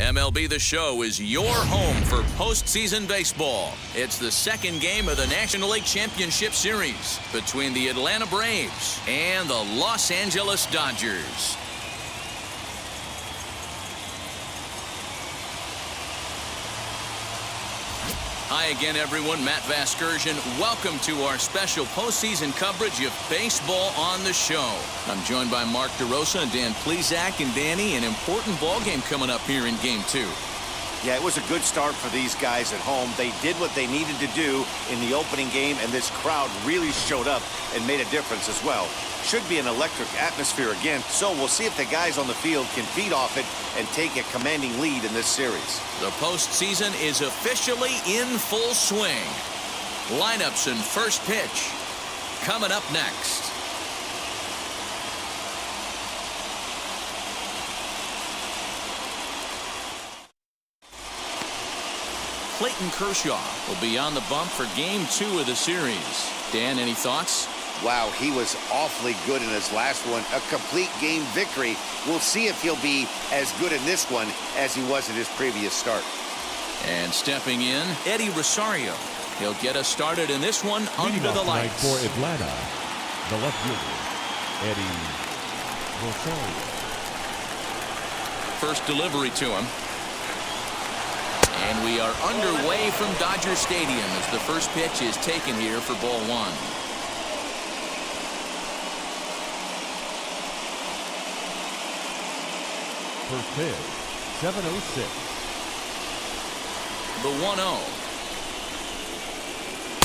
MLB The Show is your home for postseason baseball. It's the second game of the National League Championship Series between the Atlanta Braves and the Los Angeles Dodgers. Hi again, everyone. Matt Vasgersian. Welcome to our special postseason coverage of Baseball on the Show. I'm joined by Mark DeRosa and Dan Plesac. And Danny, an important ball game coming up here in Game 2. Yeah, it was a good start for these guys at home. They did what they needed to do in the opening game, and this crowd really showed up and made a difference as well. Should be an electric atmosphere again, so we'll see if the guys on the field can feed off it and take a commanding lead in this series. The postseason is officially in full swing. Lineups and first pitch coming up next. Clayton Kershaw will be on the bump for Game 2 of the series. Dan, any thoughts? Wow, he was awfully good in his last one. A complete game victory. We'll see if he'll be as good in this one as he was in his previous start. And stepping in, Eddie Rosario. He'll get us started in this one under the lights. For Atlanta, the left fielder, Eddie Rosario. First delivery to him. And we are underway from Dodger Stadium as the first pitch is taken here for ball one. First pitch, 7:06. The 1-0.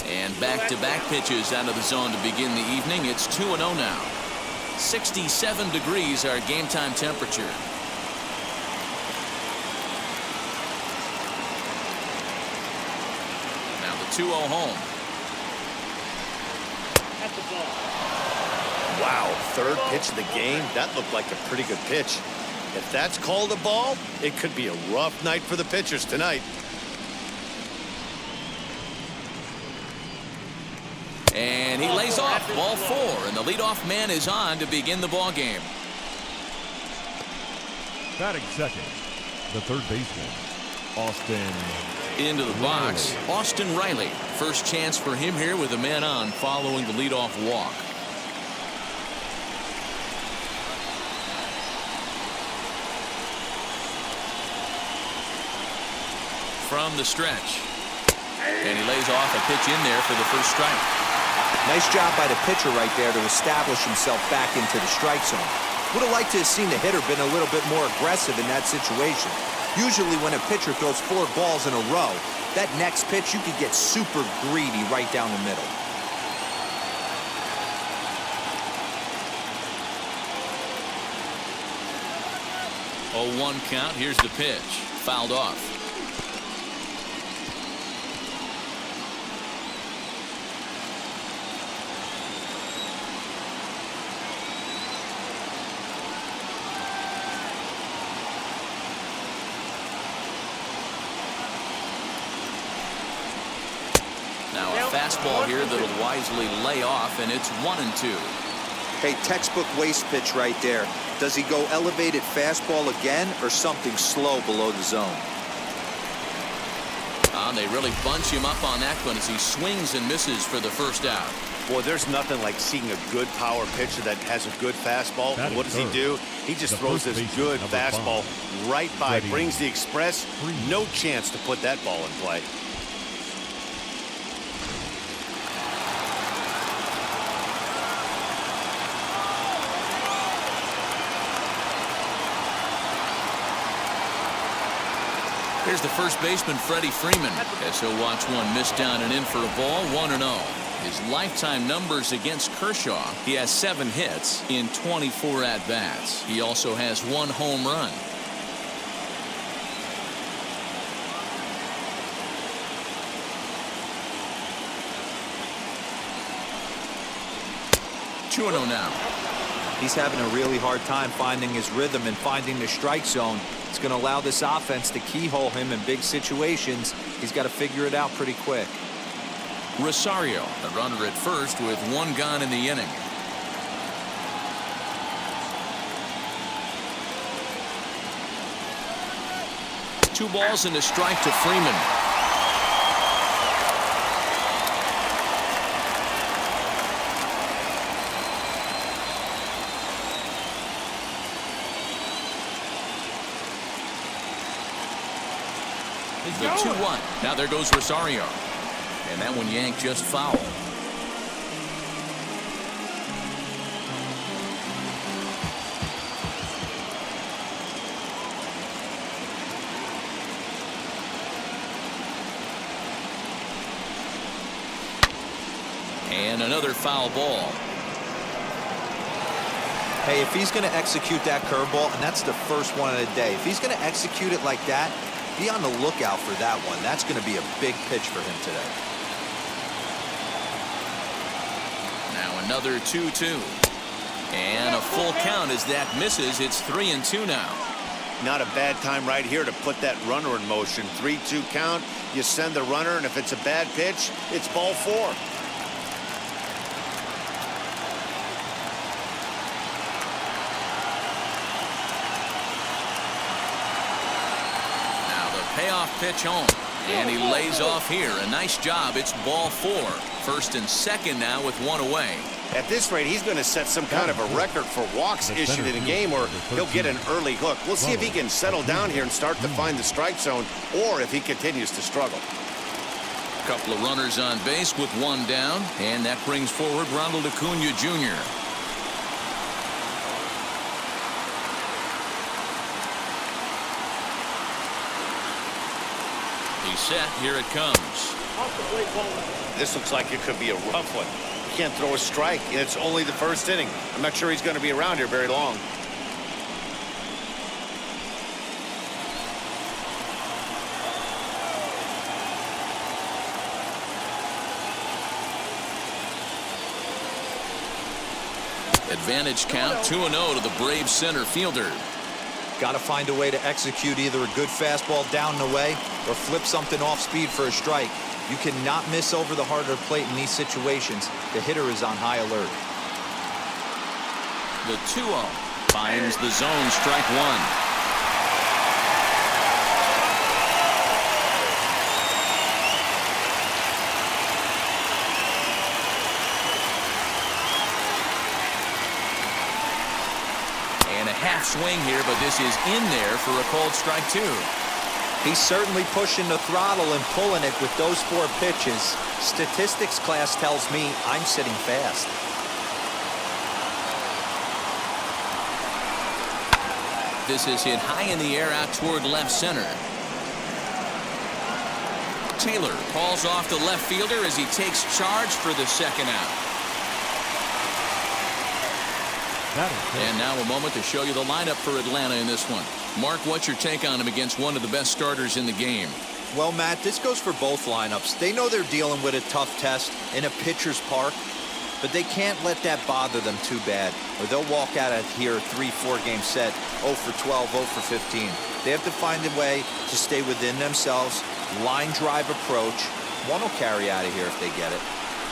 And back-to-back pitches out of the zone to begin the evening. It's 2-0 now. 67 degrees our game time temperature. Now the 2-0 home. At the ball. Wow, third pitch of the game. That looked like a pretty good pitch. If that's called a ball, it could be a rough night for the pitchers tonight. And he lays off ball 4, and the leadoff man is on to begin the ball game. Batting second, the third baseman, Austin. Into the box, Austin Riley. First chance for him here with a man on following the leadoff walk. From the stretch. And he lays off a pitch in there for the first strike. Nice job by the pitcher right there to establish himself back into the strike zone. Would have liked to have seen the hitter been a little bit more aggressive in that situation. Usually when a pitcher throws 4 balls in a row, that next pitch you could get super greedy right down the middle. Oh, 1 count. Here's the pitch. Fouled off. Now a fastball here that'll wisely lay off, and it's 1-2. Hey, textbook waste pitch right there. Does he go elevated fastball again or something slow below the zone? They really bunch him up on that one as he swings and misses for the first out. Boy, there's nothing like seeing a good power pitcher that has a good fastball. And what does he do? He just throws this good fastball right by, brings the express. No chance to put that ball in play. Here's the first baseman, Freddie Freeman, as he'll watch one miss down and in for a ball, 1-0. His lifetime numbers against Kershaw, he has 7 hits in 24 at-bats. He also has 1 home run. Two-0 now. He's having a really hard time finding his rhythm and finding the strike zone. It's going to allow this offense to keyhole him in big situations. He's got to figure it out pretty quick. Rosario, the runner at first with 1 gone in the inning. 2 balls and a strike to Freeman. The 2-1. Now there goes Rosario. And that one yanked just foul. And another foul ball. Hey, if he's going to execute that curveball, and that's the first one of the day, if he's going to execute it like that, be on the lookout for that one. That's going to be a big pitch for him today. Now another 2-2. And a full count as that misses. It's 3-2 now. Not a bad time right here to put that runner in motion. 3-2 count. You send the runner, and if it's a bad pitch, it's ball 4. Payoff pitch home, and he lays off here. A nice job. It's ball 4. First and second now with 1 away. At this rate, he's going to set some kind of a record for walks issued in a game, or he'll get an early hook. We'll see if he can settle down here and start to find the strike zone, or if he continues to struggle. A couple of runners on base with 1 down, and that brings forward Ronald Acuna Jr. He's set. Here it comes. This looks like it could be a rough one. He can't throw a strike, and it's only the first inning. I'm not sure he's going to be around here very long. Advantage count 2-0 to the Braves center fielder. Got to find a way to execute either a good fastball down and away or flip something off speed for a strike. You cannot miss over the harder plate in these situations. The hitter is on high alert. The 2-0 finds the zone, strike 1. Half swing here, but this is in there for a called strike 2. He's certainly pushing the throttle and pulling it with those 4 pitches. Statistics class tells me I'm sitting fast. This is hit high in the air out toward left center. Taylor calls off the left fielder as he takes charge for the second out. And now a moment to show you the lineup for Atlanta in this one. Mark, what's your take on him against one of the best starters in the game? Well, Matt, this goes for both lineups. They know they're dealing with a tough test in a pitcher's park, but they can't let that bother them too bad, or they'll walk out of here a 3-4 game set, 0 for 12, 0 for 15. They have to find a way to stay within themselves, line drive approach. One will carry out of here if they get it.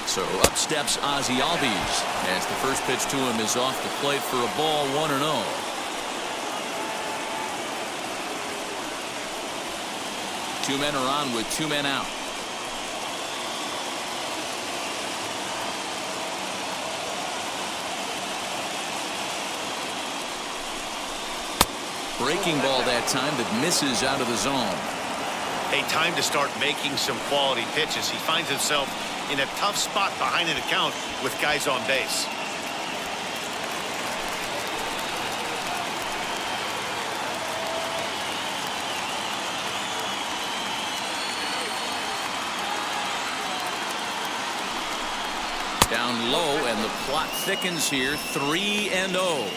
So up steps Ozzie Albies as the first pitch to him is off the plate for a ball, 1-0. Two men are on with 2 men out. Breaking ball that time that misses out of the zone. Hey, time to start making some quality pitches. He finds himself in a tough spot behind an account with guys on base. Down low, and the plot thickens here. 3-0.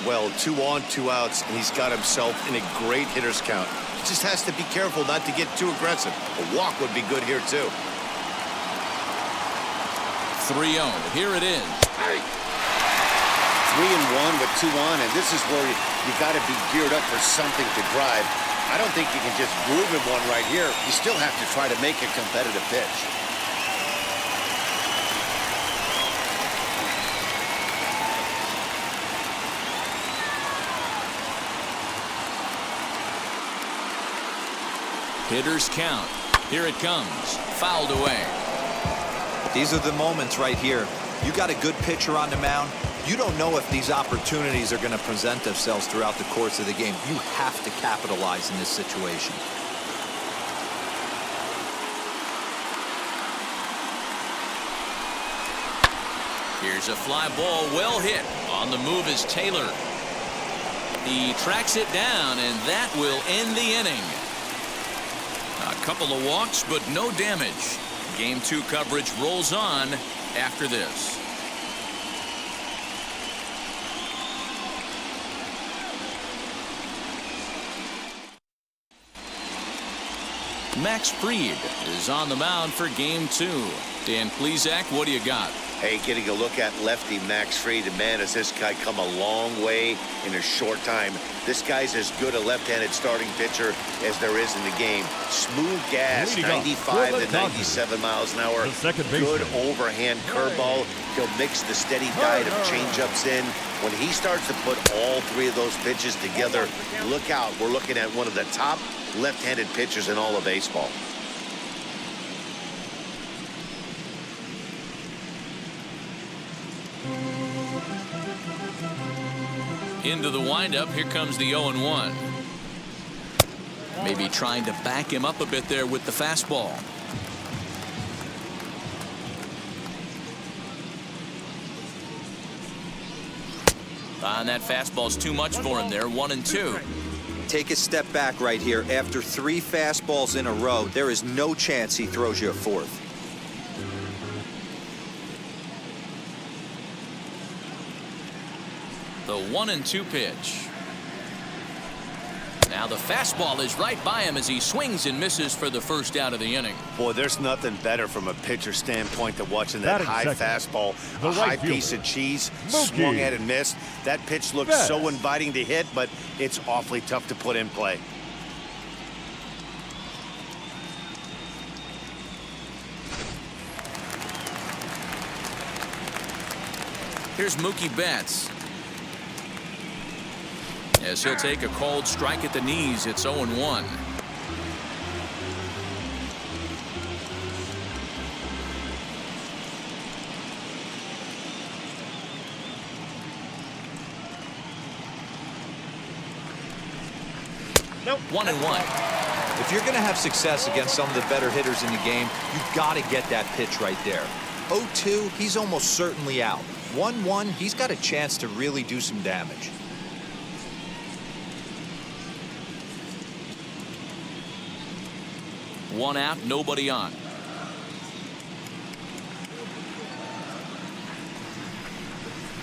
Well, 2 on, 2 outs, and he's got himself in a great hitter's count. He just has to be careful not to get too aggressive. A walk would be good here, too. 3-0. Here it is. 3-1 with 2 on, and this is where you got to be geared up for something to drive. I don't think you can just groove him one right here. You still have to try to make a competitive pitch. Hitters count. Here it comes. Fouled away. These are the moments right here. You got a good pitcher on the mound. You don't know if these opportunities are going to present themselves throughout the course of the game. You have to capitalize in this situation. Here's a fly ball, well hit. On the move is Taylor. He tracks it down, and that will end the inning. A couple of walks, but no damage. Game 2 coverage rolls on after this. Max Fried is on the mound for Game 2. Dan Plesac, what do you got? Hey, getting a look at lefty Max Fried, and man, has this guy come a long way in a short time. This guy's as good a left-handed starting pitcher as there is in the game. Smooth gas, 95 to 97 miles an hour. Good overhand curveball. He'll mix the steady diet of changeups in. When he starts to put all three of those pitches together, look out. We're looking at one of the top left-handed pitchers in all of baseball. Into the windup. Here comes the 0-1. Maybe trying to back him up a bit there with the fastball. And that fastball's too much for him there. 1-2. Take a step back right here. After 3 fastballs in a row, there is no chance he throws you a fourth. The 1-2 pitch. Now the fastball is right by him as he swings and misses for the first out of the inning. Boy, there's nothing better from a pitcher standpoint than watching that high fastball, a high piece of cheese, swung at and missed. That pitch looks so inviting to hit, but it's awfully tough to put in play. Here's Mookie Betts. As he'll take a cold strike at the knees, it's 0-1. Nope. 1-1. If you're going to have success against some of the better hitters in the game, you've got to get that pitch right there. 0-2, he's almost certainly out. 1-1, he's got a chance to really do some damage. One out, nobody on.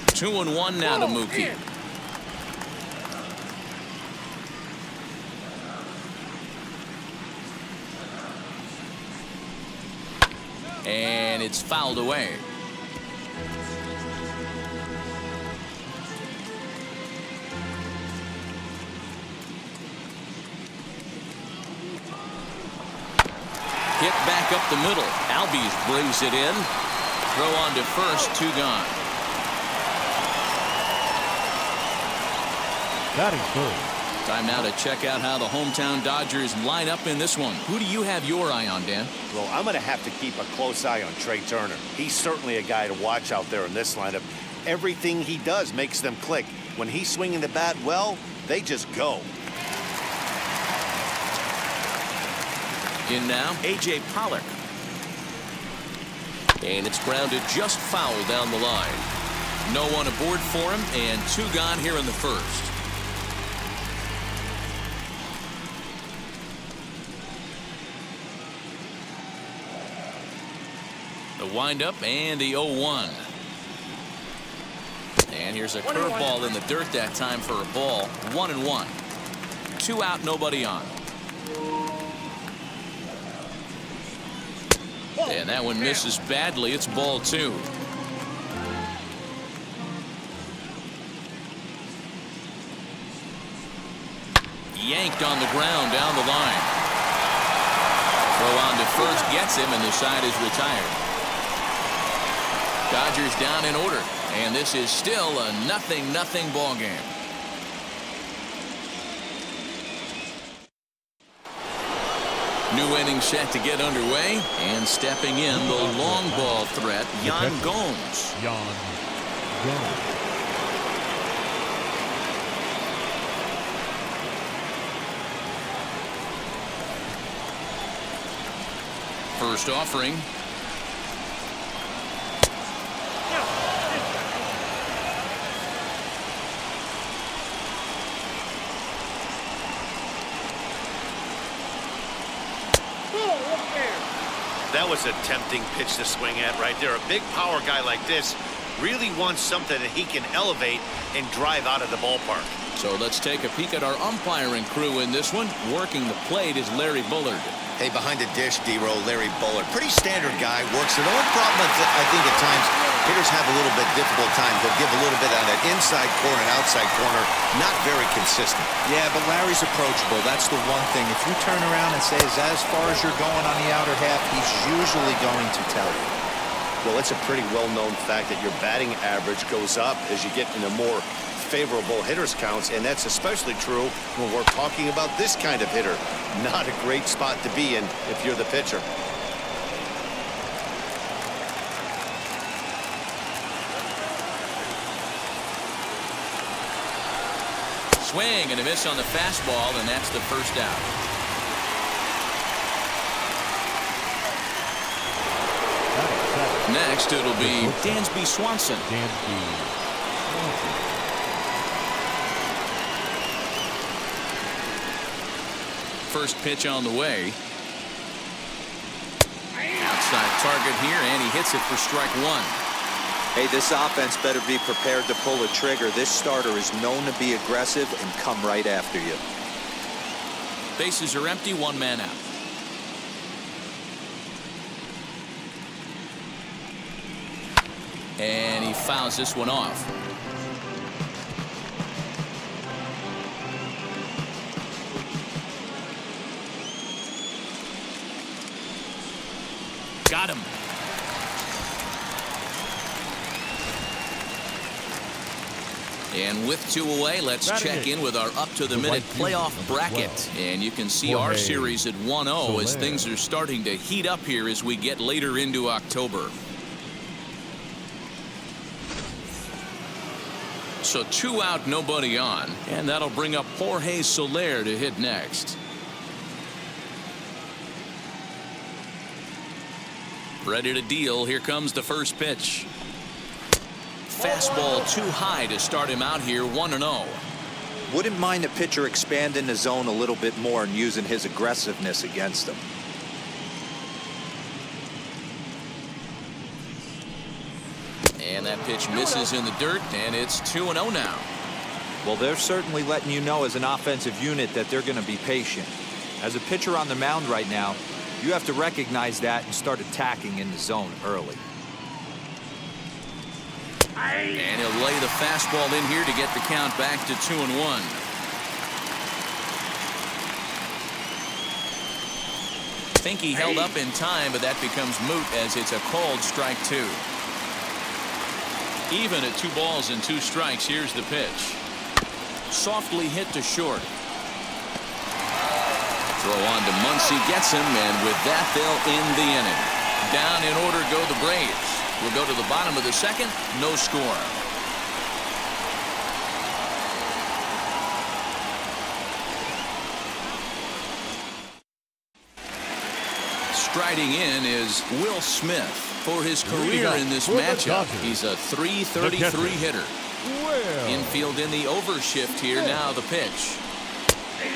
Two and one now to Mookie. And it's fouled away. Hit back up the middle. Albies brings it in. Throw on to first, 2 gone. Batting third. Time now to check out how the hometown Dodgers line up in this one. Who do you have your eye on, Dan? Well, I'm going to have to keep a close eye on Trey Turner. He's certainly a guy to watch out there in this lineup. Everything he does makes them click. When he's swinging the bat well, they just go. In now, A.J. Pollock. And it's grounded just foul down the line. No one aboard for him, and 2 gone here in the first. The windup and the 0-1. And here's a curveball in the dirt that time for a ball. 1-1. 2 out, nobody on. And that one misses badly. It's ball 2. Yanked on the ground down the line. Throw on to first gets him, and the side is retired. Dodgers down in order, and this is still a 0-0 ball game. New inning set to get underway, and stepping in the long ball threat, Yan Gomes. Yan Gomes. First offering. That was a tempting pitch to swing at right there. A big power guy like this really wants something that he can elevate and drive out of the ballpark. So let's take a peek at our umpiring crew in this one. Working the plate is Larry Bullard. Hey, behind the dish, D-Row, Larry Bullard. Pretty standard guy, works it. The only problem is I think at times hitters have a little bit difficult time. They'll give a little bit on that inside corner and outside corner. Not very consistent. Yeah, but Larry's approachable. That's the one thing. If you turn around and say, is that as far as you're going on the outer half, he's usually going to tell you. Well, it's a pretty well-known fact that your batting average goes up as you get into more favorable hitters counts, and that's especially true when we're talking about this kind of hitter. Not a great spot to be in if you're the pitcher. Swing and a miss on the fastball, and that's the first out. Next, it'll be Dansby Swanson. First pitch on the way. Outside target here, and he hits it for strike one. Hey, this offense better be prepared to pull a trigger. This starter is known to be aggressive and come right after you. Bases are empty, one man out. And he fouls this one off. Got him. And with two away, let's check in with our up-to-the-minute playoff bracket. And you can see our series at 1-0 as things are starting to heat up here as we get later into October. So 2 out, nobody on. And that'll bring up Jorge Soler to hit next. Ready to deal. Here comes the first pitch. Fastball too high to start him out here, 1-0. Wouldn't mind the pitcher expanding the zone a little bit more and using his aggressiveness against him. And that pitch misses in the dirt, and it's 2-0 now. Well, they're certainly letting you know as an offensive unit that they're going to be patient. As a pitcher on the mound right now, you have to recognize that and start attacking in the zone early. And he'll lay the fastball in here to get the count back to 2-1. Think he held up in time, but that becomes moot as it's a called strike two. Even at 2 balls and 2 strikes, here's the pitch. Softly hit to short. Throw on to Muncy, gets him, and with that, they'll end the inning. Down in order go the Braves. We'll go to the bottom of the second, no score. Striding in is Will Smith. For his career in this matchup, he's a .333 hitter. Infield in the overshift here. Now the pitch.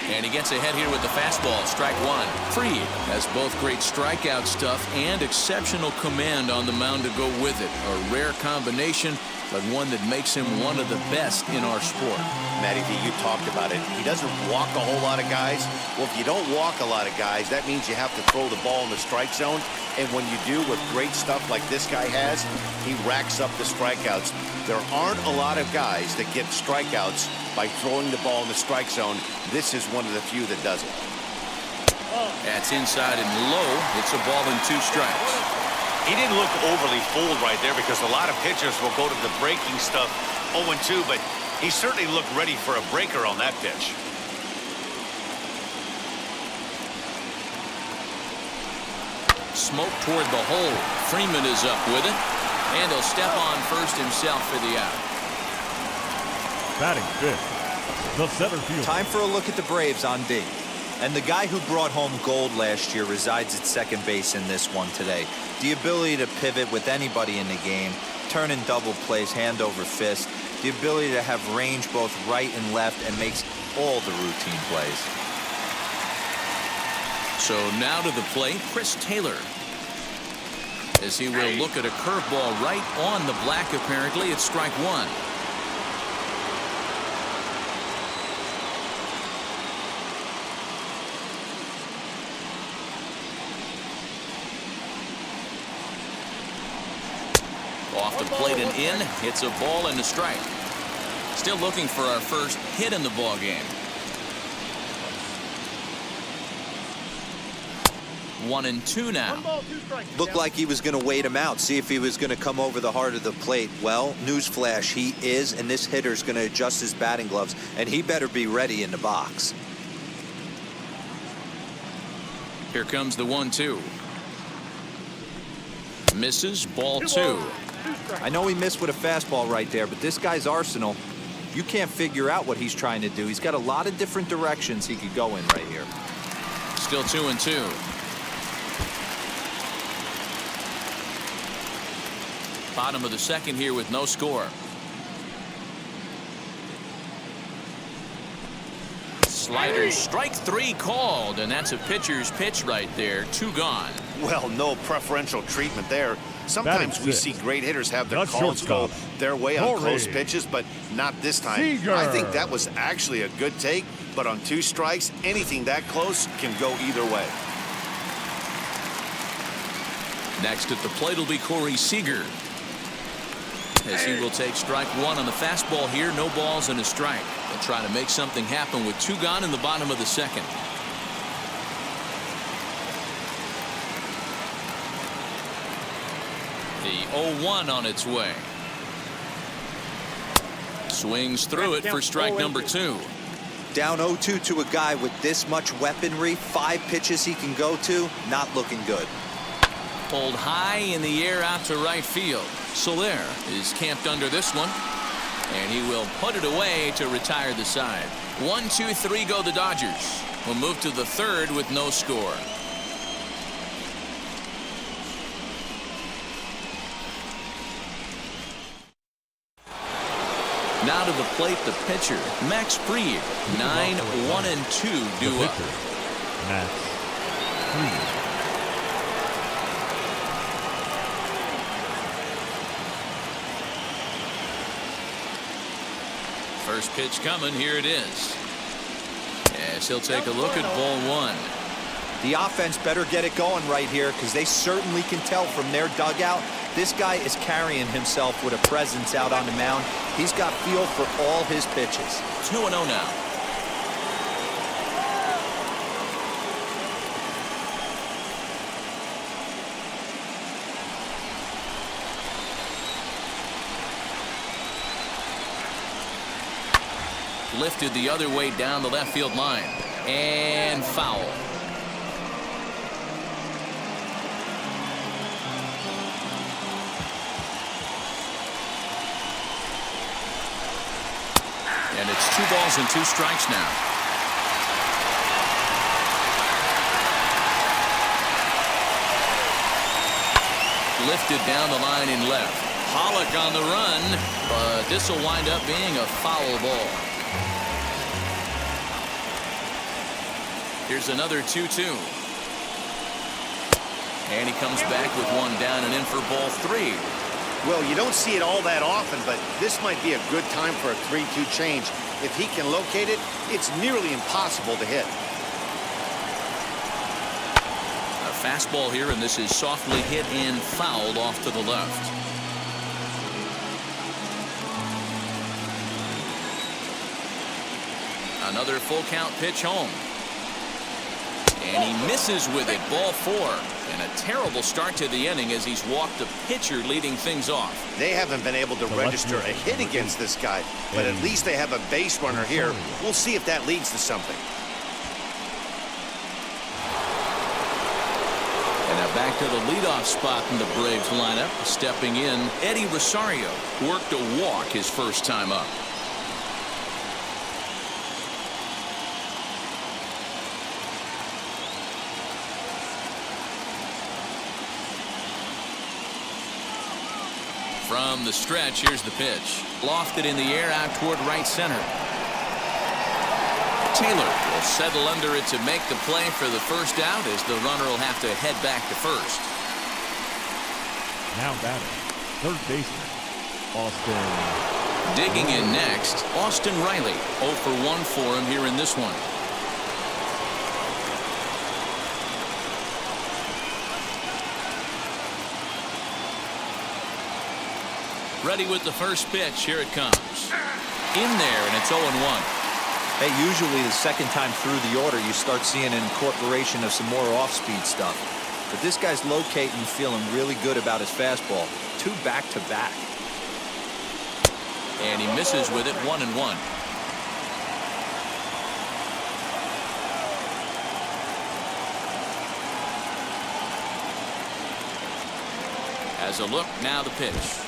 And he gets ahead here with the fastball. Strike one. Fried has both great strikeout stuff and exceptional command on the mound to go with it. A rare combination, but one that makes him one of the best in our sport. Matty V, you talked about it. He doesn't walk a whole lot of guys. Well, if you don't walk a lot of guys, that means you have to throw the ball in the strike zone. And when you do with great stuff like this guy has, he racks up the strikeouts. There aren't a lot of guys that get strikeouts by throwing the ball in the strike zone. This is one of the few that does it. That's inside and low. It's a ball and 2 strikes. He didn't look overly fooled right there because a lot of pitchers will go to the breaking stuff 0-2, but he certainly looked ready for a breaker on that pitch. smoke toward the hole. Freeman is up with it, and he'll step on first himself for the out. Batting fifth, the center fielder. Time for a look at the Braves on D. And the guy who brought home gold last year resides at second base in this one today. The ability to pivot with anybody in the game, turn in double plays, hand over fist, the ability to have range both right and left, and makes all the routine plays. So now to the plate, Chris Taylor. As he will look at a curveball right on the black, apparently. It's strike one. Off the plate and in. Hits a ball and a strike. Still looking for our first hit in the ball game. 1-2 now. Looked like he was going to wait him out, see if he was going to come over the heart of the plate. Well, newsflash, he is, and this hitter's going to adjust his batting gloves, and he better be ready in the box. Here comes the 1-2. Misses, ball two. I know he missed with a fastball right there, but this guy's arsenal, you can't figure out what he's trying to do. He's got a lot of different directions he could go in right here. Still 2-2. Bottom of the second here with no score. Slider, strike three called, and that's a pitcher's pitch right there. Two gone. Well, no preferential treatment there. Sometimes we see great hitters have their calls go their way on close pitches, but not this time. I think that was actually a good take, but on two strikes, anything that close can go either way. Next at the plate will be Corey Seager, as he will take strike one on the fastball here. No balls and a strike. He'll try to make something happen with two gone in the bottom of the second. The 0-1 on its way. Swings through it for strike number two. Down 0-2 to a guy with this much weaponry, 5 pitches he can go to, not looking good. Pulled high in the air out to right field. Soler is camped under this one, and he will put it away to retire the side. 1-2-3 go the Dodgers. We'll move to the third with no score. Now to the plate, the pitcher, Max Fried. 9-1-2 due up. Max Fried. First pitch coming. Here it is. As he'll take a look at ball one. The offense better get it going right here, because they certainly can tell from their dugout this guy is carrying himself with a presence out on the mound. He's got feel for all his pitches. 2-0 now. Lifted the other way down the left field line, and foul. And it's 2 balls and 2 strikes now. Lifted down the line in left. Pollock on the run, but this will wind up being a foul ball. Here's another 2-2. And he comes back with one down and in for ball 3. Well, you don't see it all that often, but this might be a good time for a 3-2 change. If he can locate it, it's nearly impossible to hit. A fastball here, and this is softly hit and fouled off to the left. Another full count pitch home. And he misses with it. Ball 4. And a terrible start to the inning as he's walked the pitcher leading things off. They haven't been able to register a hit against this guy, but at least they have a base runner here. We'll see if that leads to something. And that Back to the leadoff spot in the Braves lineup. Stepping in, Eddie Rosario worked a walk his first time up. From the stretch, here's the pitch. Lofted in the air out toward right center. Taylor will settle under it to make the play for the first out, as the runner will have to head back to first. Now batting, third baseman, Austin. Digging in next, Austin Riley. 0 for 1 for him here in this one. Ready with the first pitch. Here it comes. In there, and it's 0-1. Hey, usually the second time through the order, you start seeing an incorporation of some more off-speed stuff. But this guy's locating, feeling really good about his fastball. 2 back-to-back. And he misses with it. 1-1. As a look, now the pitch.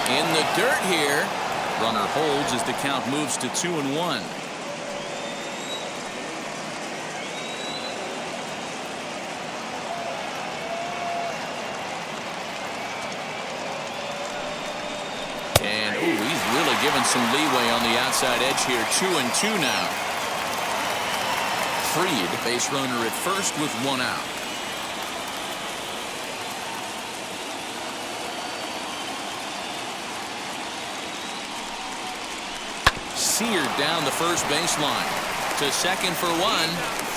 In the dirt here. Runner holds as the count moves to 2-1. And he's really given some leeway on the outside edge here. 2-2 now. Freed, base runner at first with 1 out. Seared down the first baseline to second for 1.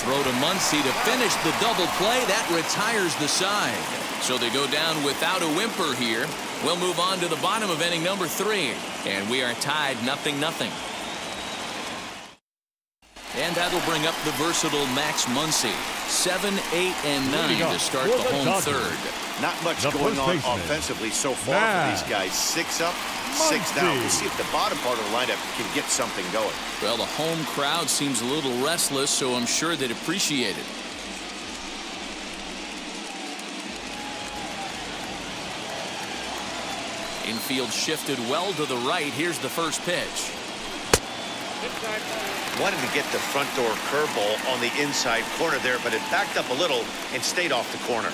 Throw to Muncy to finish the double play. That retires the side. So they go down without a whimper here. We'll move on to the bottom of inning number 3. And we are tied 0-0. And that'll bring up the versatile Max Muncy. 7, 8, and 9 to start the home third. Not much going on offensively so far for these guys. 6 up, 6 down. We'll see if the bottom part of the lineup can get something going. Well, the home crowd seems a little restless, so I'm sure they'd appreciate it. Infield shifted well to the right. Here's the first pitch. Wanted to get the front door curveball on the inside corner there, but it backed up a little and stayed off the corner.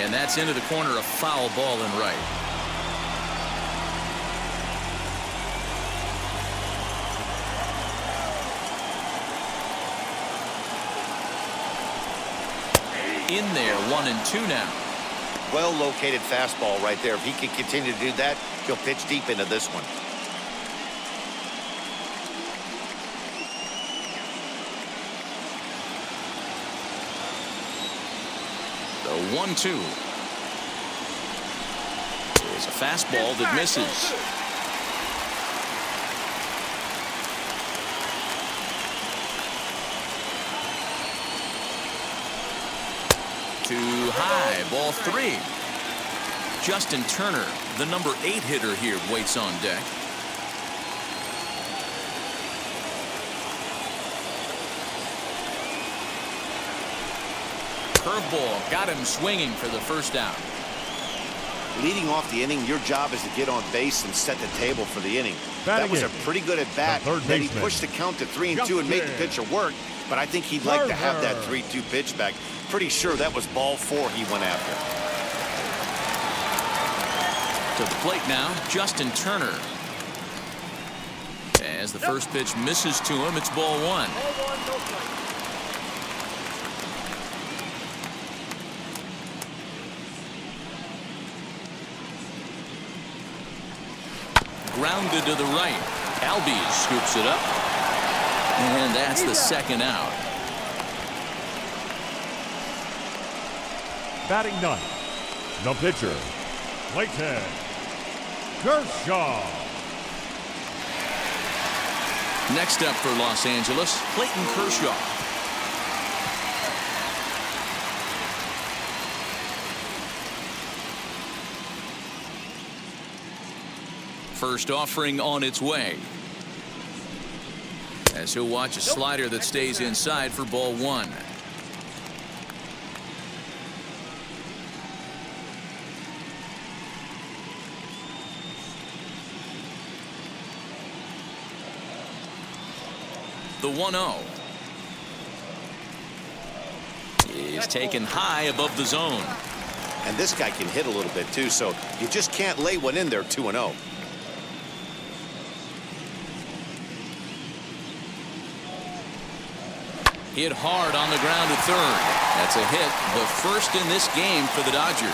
And that's into the corner, a foul ball in right. In there, 1-2 now. Well located fastball right there. If he can continue to do that, he'll pitch deep into this one. The 1-2 is a fastball that misses. Too high, ball 3. Justin Turner, the number 8 hitter here, waits on deck. Curveball got him swinging for the first out. Leading off the inning, your job is to get on base and set the table for the inning. That was a pretty good at bat. Then he pushed the count to 3-2 and made the pitcher work. But I think he'd like to have that 3-2 pitch back. Pretty sure that was ball 4 he went after. To the plate now, Justin Turner. As the first pitch misses to him, it's ball 1. Grounded to the right. Albies scoops it up. And that's the second out. Batting ninth, the pitcher, Clayton Kershaw. Next up for Los Angeles, Clayton Kershaw. First offering on its way. As he'll watch a slider that stays inside for ball one. The 1-0 is taken high above the zone. And this guy can hit a little bit too, so you just can't lay one in there 2-0. Hit hard on the ground at third. That's a hit, the first in this game for the Dodgers.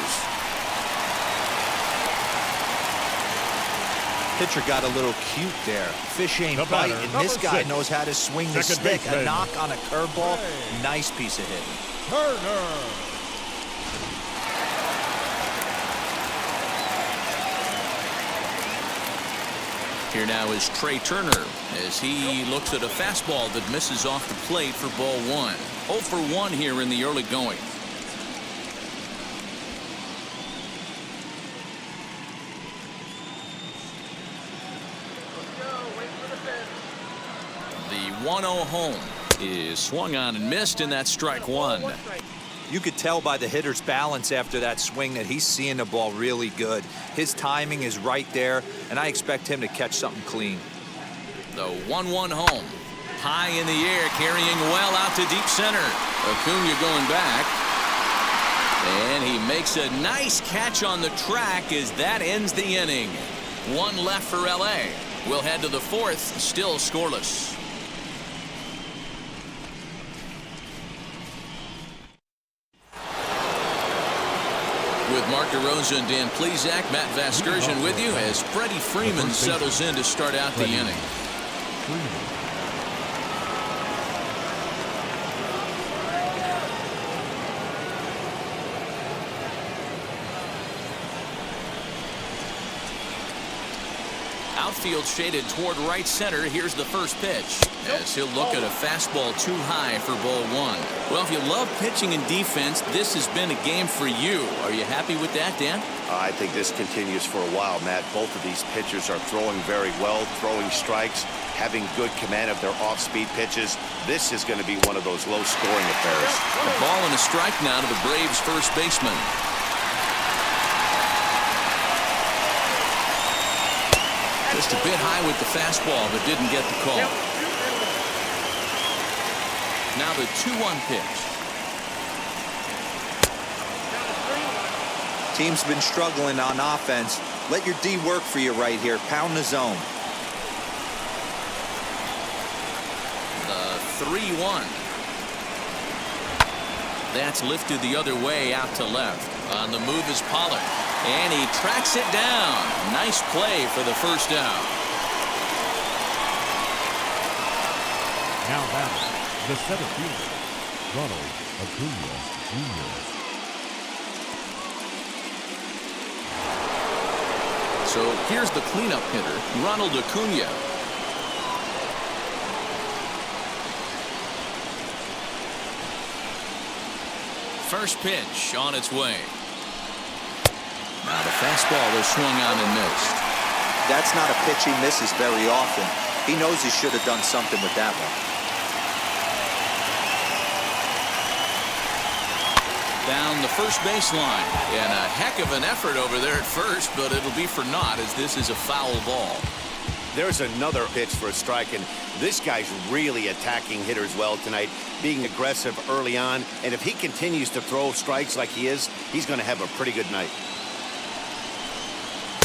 Pitcher got a little cute there. Fish ain't bite, and this guy knows how to swing the stick. A knock on a curveball. Nice piece of hitting. Turner. Here now is Trey Turner as he looks at a fastball that misses off the plate for ball one. 0 for 1 here in the early going. The 1-0 home is swung on and missed, and that's strike one. You could tell by the hitter's balance after that swing that he's seeing the ball really good. His timing is right there, and I expect him to catch something clean. The 1-1 home. High in the air, carrying well out to deep center. Acuna going back. And he makes a nice catch on the track as that ends the inning. One left for L.A. We'll head to the fourth, still scoreless. With Mark DeRosa and Dan Plesac, Matt Vasgersian with you as Freddie Freeman settles in to start out the inning. Outfield shaded toward right center. Here's the first pitch as he'll look at a fastball too high for ball one. Well, if you love pitching and defense, this has been a game for you. Are you happy with that, Dan? I think this continues for a while, Matt. Both of these pitchers are throwing very well, throwing strikes, having good command of their off-speed pitches. This is going to be one of those low-scoring affairs. A ball and a strike now to the Braves' first baseman. Just a bit high with the fastball, but didn't get the call. Now the 2-1 pitch. Team's been struggling on offense. Let your D work for you right here. Pound the zone. The 3-1. That's lifted the other way out to left. On the move is Pollock. And he tracks it down. Nice play for the first out. Now batting, the center fielder, Ronald Acuna Jr. So here's the cleanup hitter, Ronald Acuna. First pitch on its way. Now the fastball is swung on and missed. That's not a pitch he misses very often. He knows he should have done something with that one. Down the first baseline. And a heck of an effort over there at first, but it'll be for naught as this is a foul ball. There's another pitch for a strike, and this guy's really attacking hitters well tonight, being aggressive early on. And if he continues to throw strikes like he is, he's going to have a pretty good night.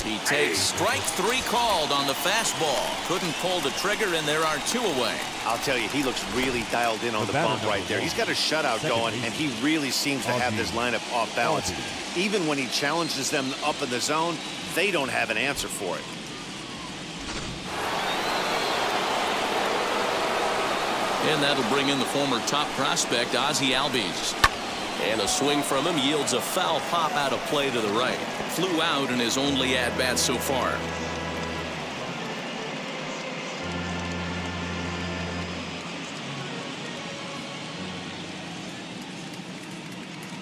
He takes strike 3 called on the fastball. Couldn't pull the trigger, and there are 2 away. I'll tell you, he looks really dialed in on the bump right there. He's got a shutout going, and he really seems to have this lineup off balance. Even when he challenges them up in the zone, they don't have an answer for it. And that'll bring in the former top prospect, Ozzie Albies. And a swing from him yields a foul pop out of play to the right. Flew out in his only at-bat so far.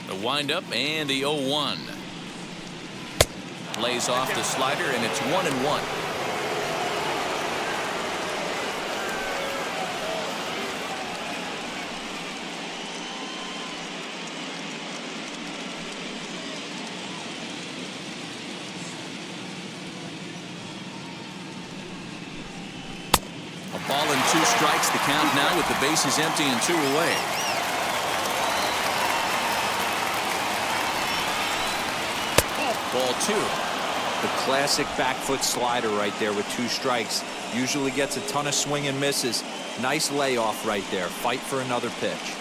The windup and the 0-1. Lays off the slider, and it's 1-1. strikes the count now with the bases empty and 2 away. Ball 2. The classic back foot slider right there with 2 strikes. Usually gets a ton of swing and misses. Nice layoff right there. Fight for another pitch.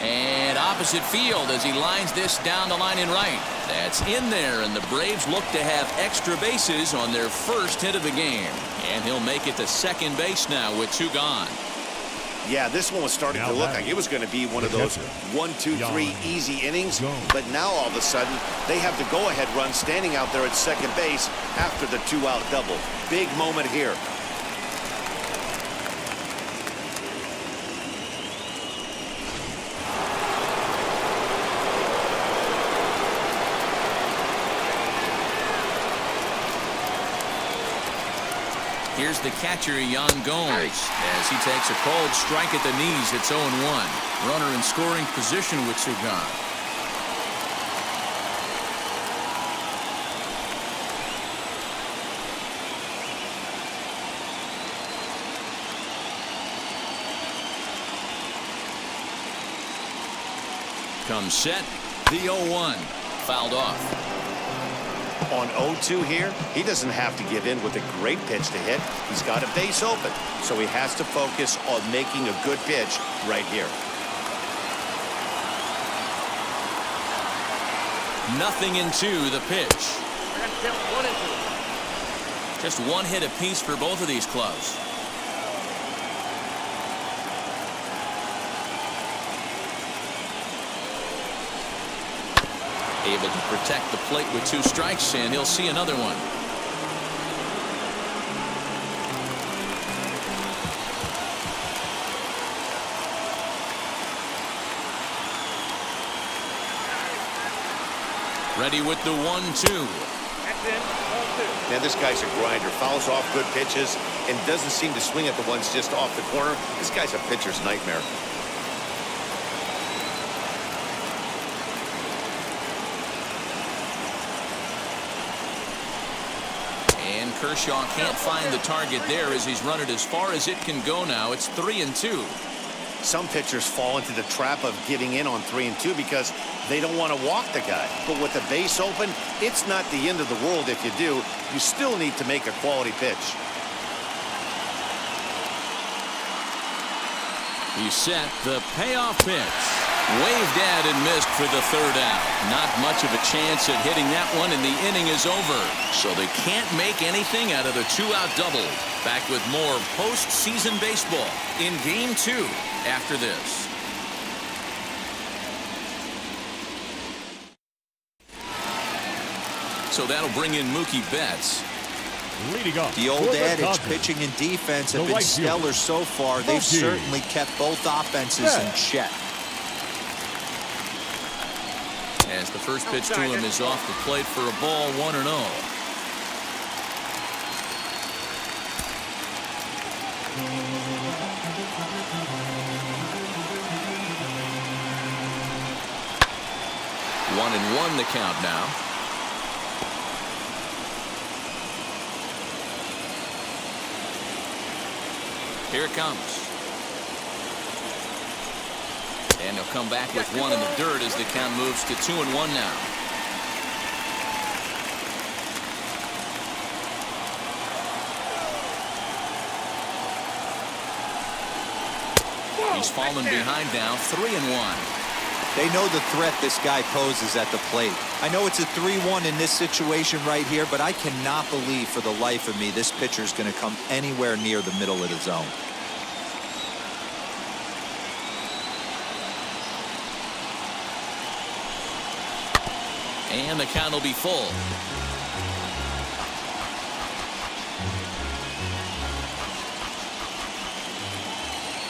And opposite field as he lines this down the line in right. That's in there, and the Braves look to have extra bases on their first hit of the game. And he'll make it to second base now with 2 gone. Yeah, this one was starting to look like it was going to be one of those 1, 2, 3 easy innings. But now all of a sudden, they have the go-ahead run standing out there at second base after the 2-out double. Big moment here. Here's the catcher, Yan Gomes, as he takes a cold strike at the knees. It's 0-1. Runner in scoring position with 2 gone. Comes set. The 0-1. Fouled off. On 0-2 here, he doesn't have to give in with a great pitch to hit. He's got a base open, so he has to focus on making a good pitch right here. Nothing in 2, the pitch. Just 1 hit apiece for both of these clubs. Able to protect the plate with 2 strikes, and he'll see another one. Ready with the 1-2. Man, this guy's a grinder. Fouls off good pitches and doesn't seem to swing at the ones just off the corner. This guy's a pitcher's nightmare. Kershaw can't find the target there as he's run it as far as it can go now. It's 3-2. Some pitchers fall into the trap of giving in on 3-2 because they don't want to walk the guy. But with the base open, it's not the end of the world if you do. You still need to make a quality pitch. He set the payoff pitch. Waved at and missed for the 3rd out. Not much of a chance at hitting that one, and the inning is over. So they can't make anything out of the 2-out double. Back with more postseason baseball in Game 2 after this. So that'll bring in Mookie Betts. Leading up, the old adage, pitching and defense have been stellar so far. They've certainly kept both offenses in check. As the first pitch to him is off the plate for a ball, 1-0. One and 1 the count now. Here it comes. And he'll come back with 1 in the dirt as the count moves to 2-1 now. He's fallen behind now, 3-1. They know the threat this guy poses at the plate. I know it's a 3-1 in this situation right here, but I cannot believe for the life of me this pitcher's going to come anywhere near the middle of the zone. And the count will be full.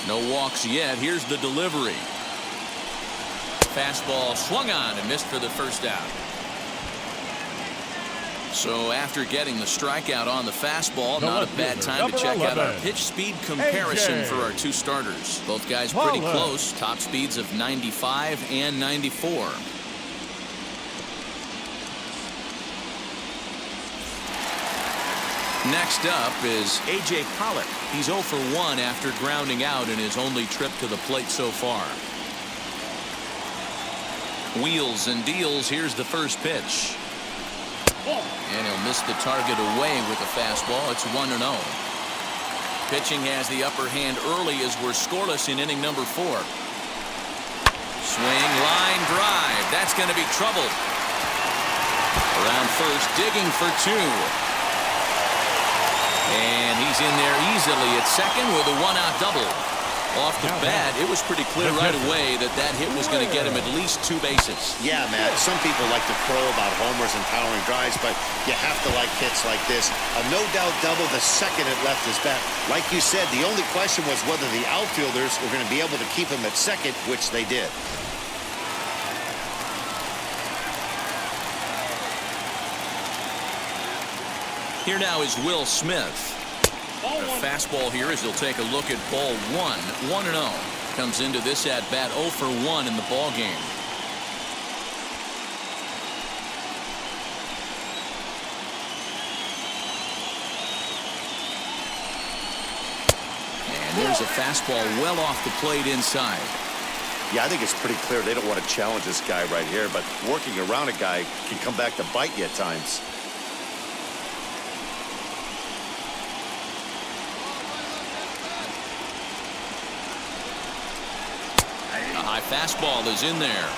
No walks yet. Here's the delivery. Fastball swung on and missed for the 1st out. So after getting the strikeout on the fastball, not a bad time to check out our pitch speed comparison for our 2 starters. Both guys pretty close. Top speeds of 95 and 94. Next up is A.J. Pollock. He's 0 for 1 after grounding out in his only trip to the plate so far. Wheels and deals. Here's the first pitch. And he'll miss the target away with a fastball. It's 1-0. Pitching has the upper hand early as we're scoreless in inning number 4. Swing, line drive. That's going to be trouble. Around first, digging for 2. And he's in there easily at second with a 1-out double. Off the bat, it was pretty clear right away that that hit was going to get him at least 2 bases. Yeah, Matt, some people like to crow about homers and powering drives, but you have to like hits like this. A no-doubt double the second it left his bat. Like you said, the only question was whether the outfielders were going to be able to keep him at second, which they did. Here now is Will Smith. A fastball here as he'll take a look at ball 1. 1-0. Comes into this at bat 0 for 1 in the ball game. And there's a fastball well off the plate inside. Yeah, I think it's pretty clear they don't want to challenge this guy right here, but working around a guy can come back to bite you at times. High fastball is in there.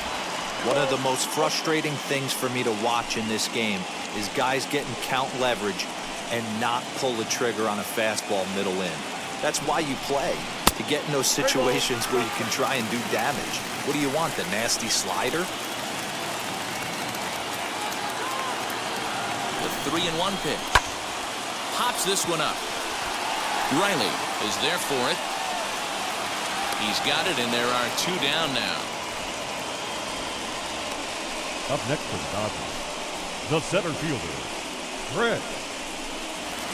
One of the most frustrating things for me to watch in this game is guys getting count leverage and not pull the trigger on a fastball middle in. That's why you play, to get in those situations where you can try and do damage. What do you want, the nasty slider? The 3-1 pitch. Pops this one up. Riley is there for it. He's got it, and there are 2 down now. Up next for the Dodgers, the center fielder, Chris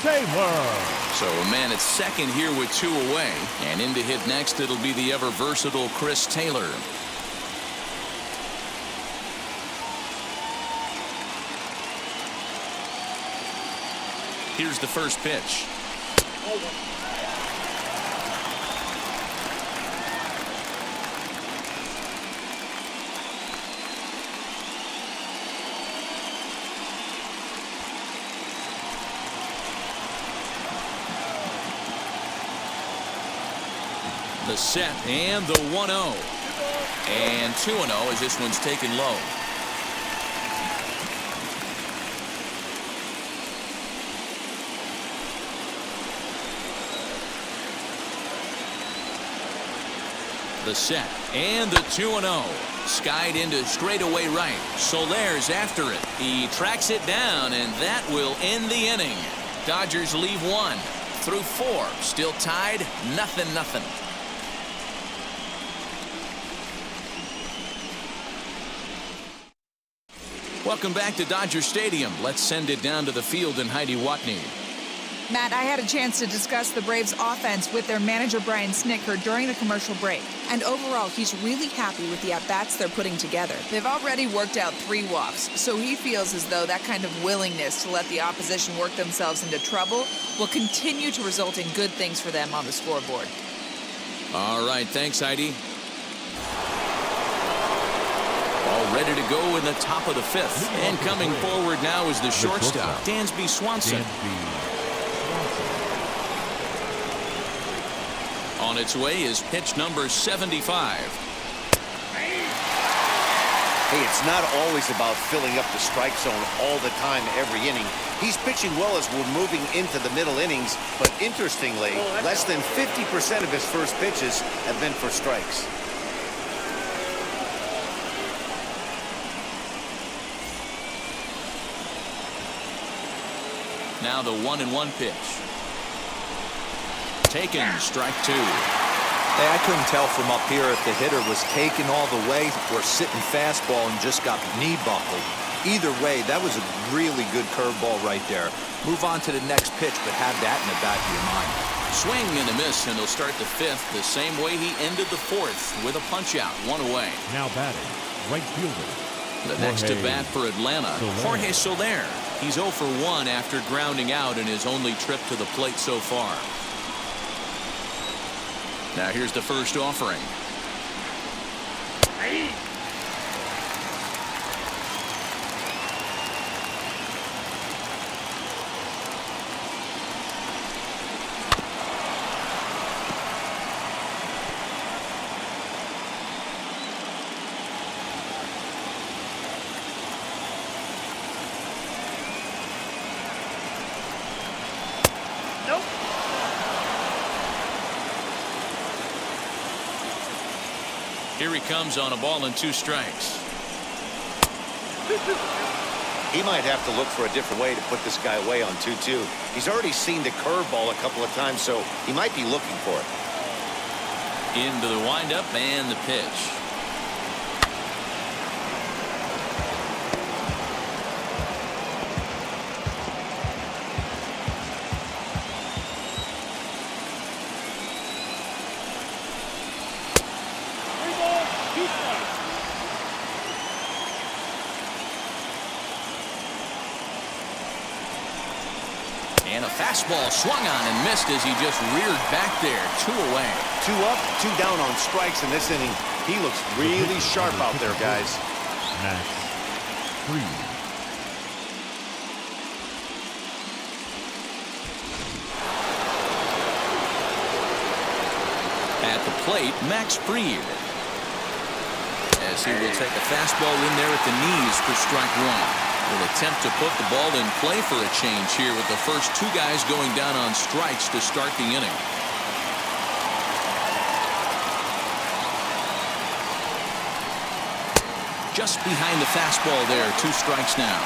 Taylor. So a man at second here with 2 away. And in to hit next, it'll be the ever-versatile Chris Taylor. Here's the first pitch. The set and the 1-0. And 2-0 as this one's taken low. The set and the 2-0. Skied into straightaway right. Soler's after it. He tracks it down, and that will end the inning. Dodgers leave 1 through 4. Still tied, 0-0. Welcome back to Dodger Stadium. Let's send it down to the field in Heidi Watney. Matt, I had a chance to discuss the Braves' offense with their manager, Brian Snitker, during the commercial break. And overall, he's really happy with the at-bats they're putting together. They've already worked out 3 walks, so he feels as though that kind of willingness to let the opposition work themselves into trouble will continue to result in good things for them on the scoreboard. All right, thanks, Heidi. All ready to go in the top of the 5th. And coming forward now is the shortstop, Dansby Swanson. On its way is pitch number 75. Hey, it's not always about filling up the strike zone all the time every inning. He's pitching well as we're moving into the middle innings, but interestingly, less than 50% of his first pitches have been for strikes. Now the 1-1 pitch. Taken, strike 2. Hey, I couldn't tell from up here if the hitter was taken all the way or sitting fastball and just got knee buckled. Either way, that was a really good curveball right there. Move on to the next pitch, but have that in the back of your mind. Swing and a miss, and he'll start the 5th the same way he ended the 4th with a punch-out, 1 away. Now batting, right fielder. The next to bat for Atlanta, Jorge Soler. He's 0 for 1 after grounding out in his only trip to the plate so far. Now here's the first offering. Here he comes on a ball and 2 strikes. He might have to look for a different way to put this guy away on 2-2. He's already seen the curveball a couple of times, so he might be looking for it. Into the windup and the pitch. And a fastball swung on and missed as he just reared back there. 2 away. 2 up, 2 down on strikes in this inning. He looks really sharp out there, guys. Max Fried. At the plate, Max Fried. As he will take a fastball in there at the knees for strike 1. Will attempt to put the ball in play for a change here with the first 2 guys going down on strikes to start the inning. Just behind the fastball there, 2 strikes now.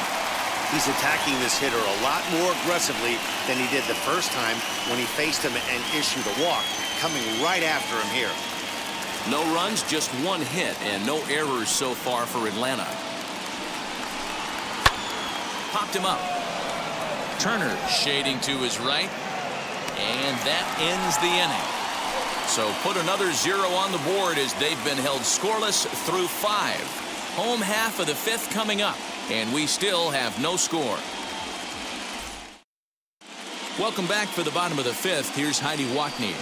He's attacking this hitter a lot more aggressively than he did the first time when he faced him and issued a walk, coming right after him here. No runs, just 1 hit, and no errors so far for Atlanta. Popped him up. Turner shading to his right, and that ends the inning. So put another 0 on the board as they've been held scoreless through 5. Home half of the 5th coming up, and we still have no score. Welcome back for the bottom of the 5th. Here's Heidi Watney.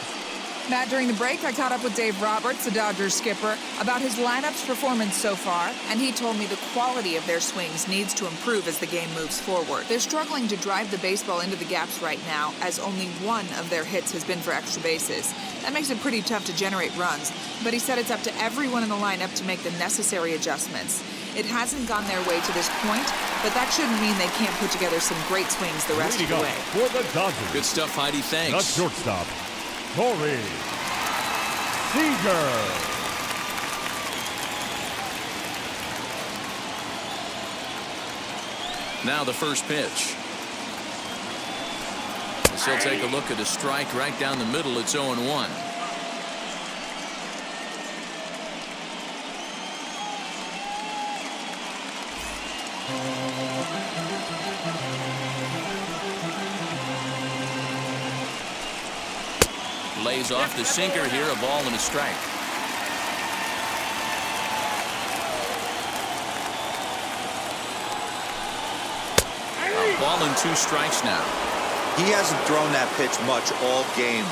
Matt, during the break, I caught up with Dave Roberts, the Dodgers skipper, about his lineup's performance so far, and he told me the quality of their swings needs to improve as the game moves forward. They're struggling to drive the baseball into the gaps right now, as only 1 of their hits has been for extra bases. That makes it pretty tough to generate runs, but he said it's up to everyone in the lineup to make the necessary adjustments. It hasn't gone their way to this point, but that shouldn't mean they can't put together some great swings the rest of the way. For the Dodgers. Good stuff, Heidi. Thanks. The shortstop, Corey Seager. Now the first pitch. As he'll take a look at a strike right down the middle. It's 0-1. Lays off the sinker here, a ball and a strike. A ball and 2 strikes now. He hasn't thrown that pitch much all game.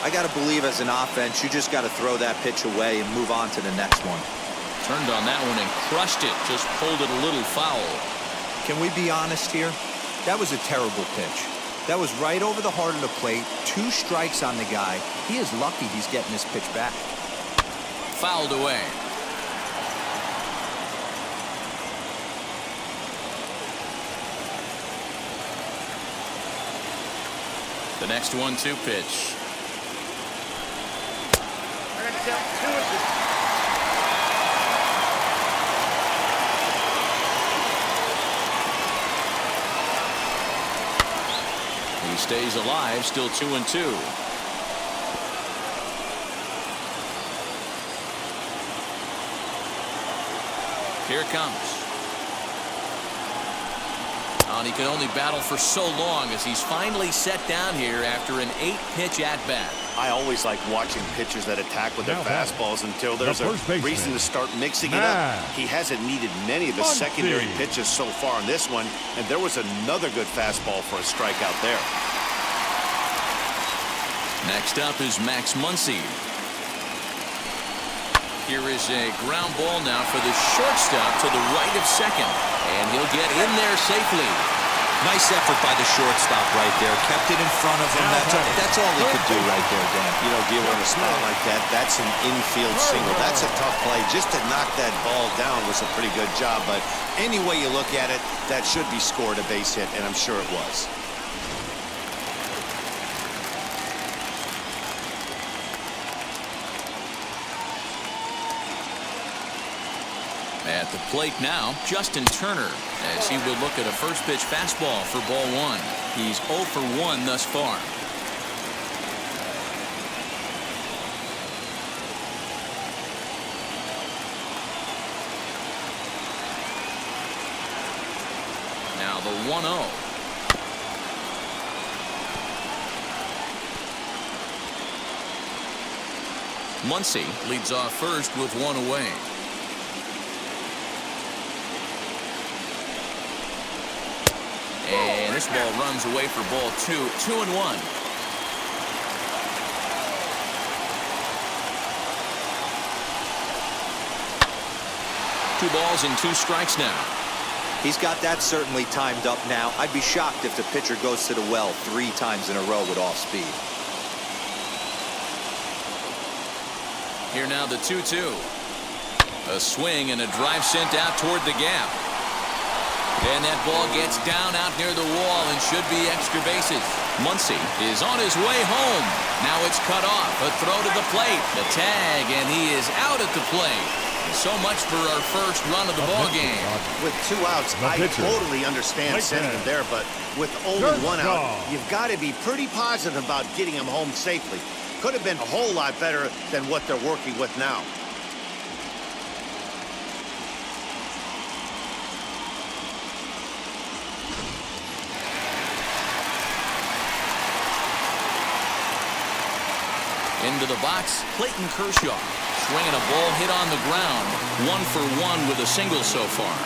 I got to believe as an offense, you just got to throw that pitch away and move on to the next one. Turned on that one and crushed it. Just pulled it a little foul. Can we be honest here? That was a terrible pitch. That was right over the heart of the plate. 2 strikes on the guy. He is lucky he's getting this pitch back. Fouled away. The next 1-2 pitch. He stays alive, still 2-2. Here it comes. And he can only battle for so long as he's finally set down here after an 8-pitch at-bat. I always like watching pitchers that attack with their fastballs until there's a reason to start mixing it up. He hasn't needed many of the secondary pitches so far in this one, and there was another good fastball for a strikeout there. Next up is Max Muncy. Here is a ground ball now for the shortstop to the right of second, and he'll get in there safely. Nice effort by the shortstop right there. Kept it in front of him. That's all he could do right there, Dan. You know, dealing with a spot like that, that's an infield single. That's a tough play. Just to knock that ball down was a pretty good job. But any way you look at it, that should be scored a base hit, and I'm sure it was. At the plate now, Justin Turner, as he will look at a first pitch fastball for ball 1. He's 0 for 1 thus far. Now the 1-0. Muncy leads off first with 1 away. And this ball runs away for ball 2. 2-1. Two balls and 2 strikes now. He's got that certainly timed up now. I'd be shocked if the pitcher goes to the well 3 times in a row with off speed. Here now the 2-2. A swing and a drive sent out toward the gap. And that ball gets down out near the wall and should be extra bases. Muncy is on his way home. Now it's cut off. A throw to the plate. The tag, and he is out at the plate. So much for our first run of the ball game. With 2 outs, I totally understand sending him there, but with only 1 out, you've got to be pretty positive about getting him home safely. Could have been a whole lot better than what they're working with now. Into the box, Clayton Kershaw. Swinging a ball hit on the ground. 1 for 1 with a single so far.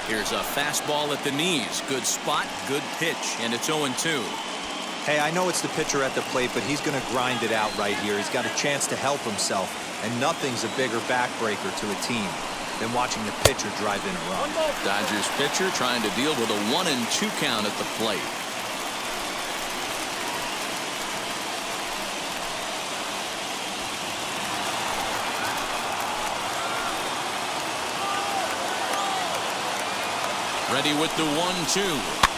Here's a fastball at the knees. Good spot, good pitch, and it's 0-2. Hey, I know it's the pitcher at the plate, but he's going to grind it out right here. He's got a chance to help himself, and nothing's a bigger backbreaker to a team than watching the pitcher drive in a run. Dodgers pitcher trying to deal with a 1-2 count at the plate. Ready with the 1-2.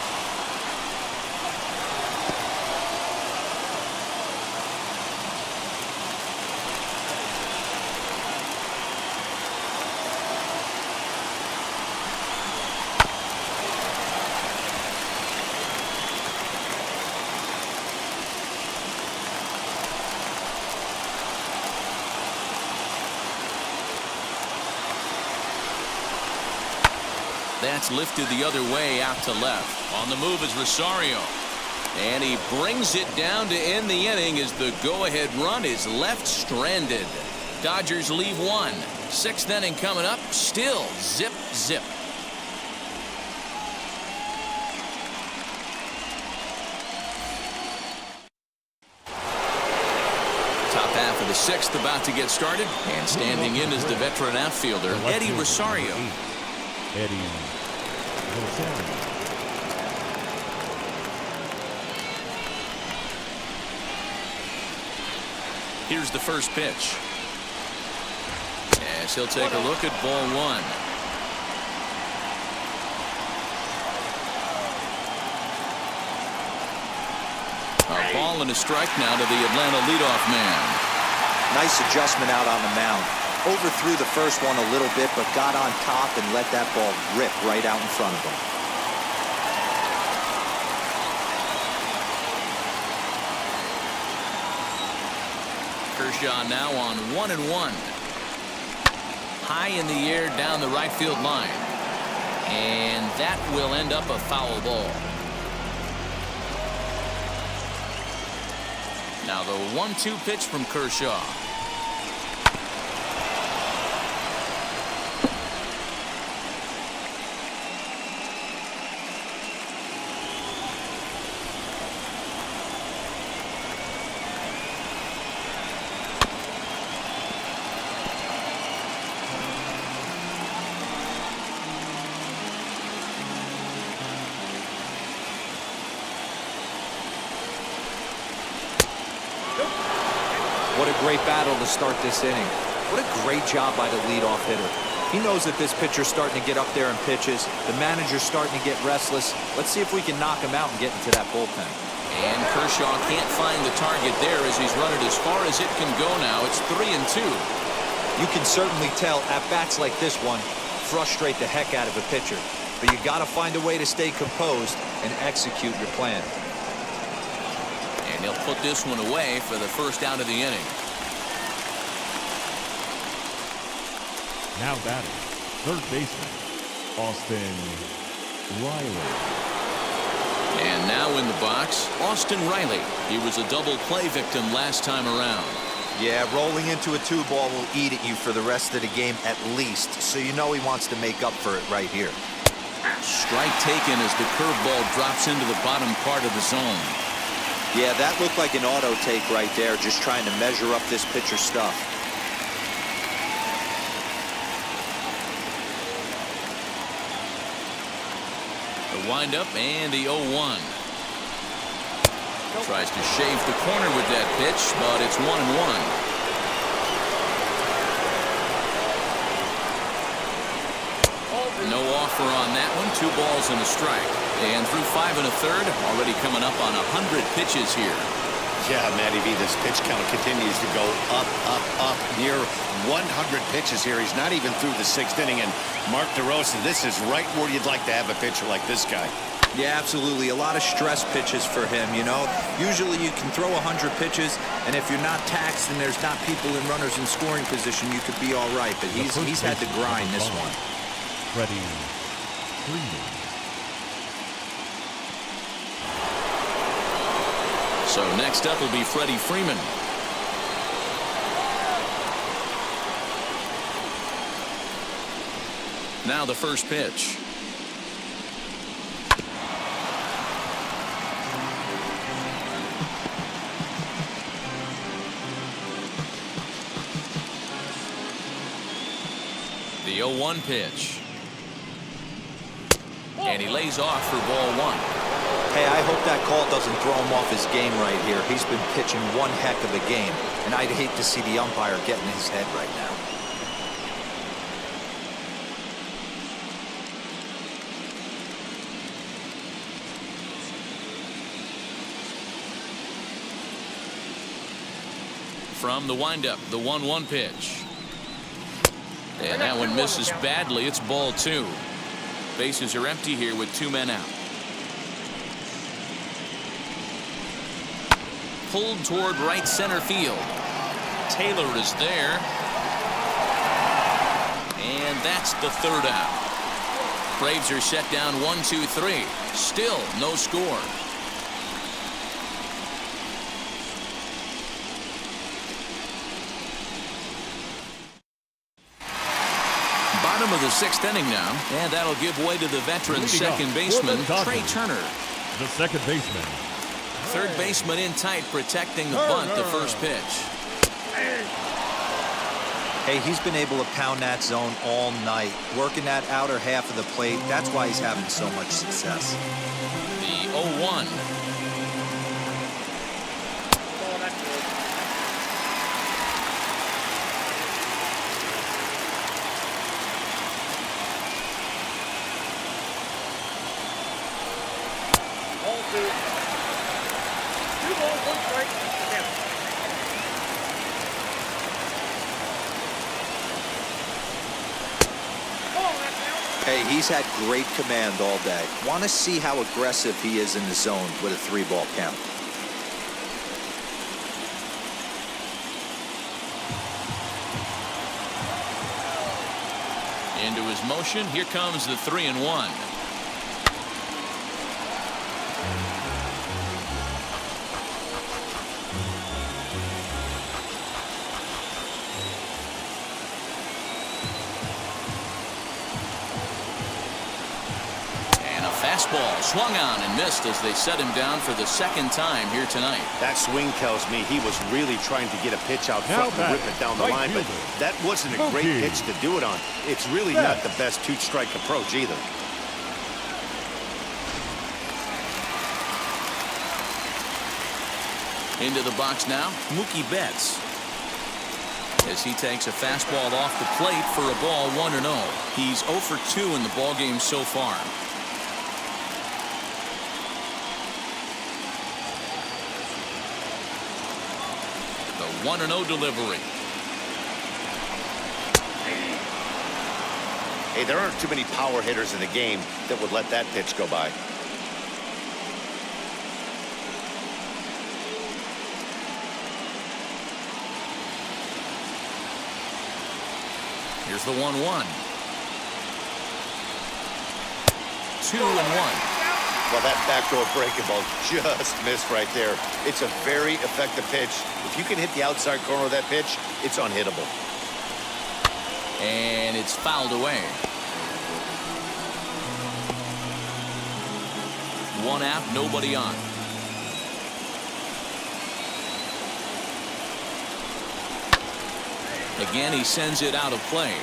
That's lifted the other way out to left. On the move is Rosario. And he brings it down to end the inning as the go-ahead run is left stranded. Dodgers leave 1. 6th inning coming up. Still zip, zip. Top half of the 6th about to get started. And standing in is the veteran outfielder, Eddie Rosario. Eddie Rosario. Here's the first pitch. As he'll take a look at ball 1. A ball and a strike now to the Atlanta leadoff man. Nice adjustment out on the mound. Overthrew the first one a little bit, but got on top and let that ball rip right out in front of him. Kershaw now on 1-1. High in the air down the right field line. And that will end up a foul ball. Now the 1-2 pitch from Kershaw. What a great battle to start this inning. What a great job by the leadoff hitter. He knows that this pitcher's starting to get up there in pitches. The manager's starting to get restless. Let's see if we can knock him out and get into that bullpen. And Kershaw can't find the target there as he's run it as far as it can go now. It's 3-2. You can certainly tell at-bats like this one frustrate the heck out of a pitcher. But you got to find a way to stay composed and execute your plan. And he'll put this one away for the first out of the inning. Now batting, third baseman, Austin Riley. And now in the box, Austin Riley. He was a double play victim last time around. Yeah, rolling into a 2-ball will eat at you for the rest of the game at least. So you know he wants to make up for it right here. Strike taken as the curveball drops into the bottom part of the zone. Yeah, that looked like an auto take right there, just trying to measure up this pitcher's stuff. The windup and the 0-1. Tries to shave the corner with that pitch, but it's 1-1. No offer on that one. 2 balls and a strike. And through 5 1/3, already coming up on 100 pitches here. Yeah, Matty V, this pitch count continues to go up, up, up. Near 100 pitches here. He's not even through the 6th inning. And Mark DeRosa, this is right where you'd like to have a pitcher like this guy. Yeah, absolutely. A lot of stress pitches for him, you know. Usually you can throw 100 pitches, and if you're not taxed and there's not people in runners in scoring position, you could be all right. But he's had to grind this one. Freddie Freeman. So next up will be Freddie Freeman. Now the first pitch. The 0-1 pitch. And he lays off for ball 1. Hey, I hope that call doesn't throw him off his game right here. He's been pitching one heck of a game, and I'd hate to see the umpire get in his head right now. From the windup, the 1-1 pitch. And that one misses badly. It's ball 2. Bases are empty here with 2 men out. Pulled toward right center field. Taylor is there. And that's the 3rd out. Braves are set down 1-2-3. Still no score. Bottom of the 6th inning now, and that'll give way to the veteran second baseman, Trey Turner. The second baseman. Third baseman in tight, protecting the bunt, the first pitch. Hey, he's been able to pound that zone all night, working that outer half of the plate. That's why he's having so much success. The 0-1. Hey, he's had great command all day. Want to see how aggressive he is in the zone with a 3-ball count. Into his motion. Here comes the 3-1. Fastball swung on and missed as they set him down for the second time here tonight. That swing tells me he was really trying to get a pitch out front and whip it down the line, but that wasn't a great pitch to do it on. It's really not the best two-strike approach either. Into the box now, Mookie Betts. As he takes a fastball off the plate for a ball 1-0. He's 0 for 2 in the ballgame so far. The 1-0 delivery. Hey, there aren't too many power hitters in the game that would let that pitch go by. Here's the 1-1. 2-1. Well, that backdoor breaking ball just missed right there. It's a very effective pitch. If you can hit the outside corner of that pitch, it's unhittable. And it's fouled away. One out, nobody on. Again, he sends it out of play.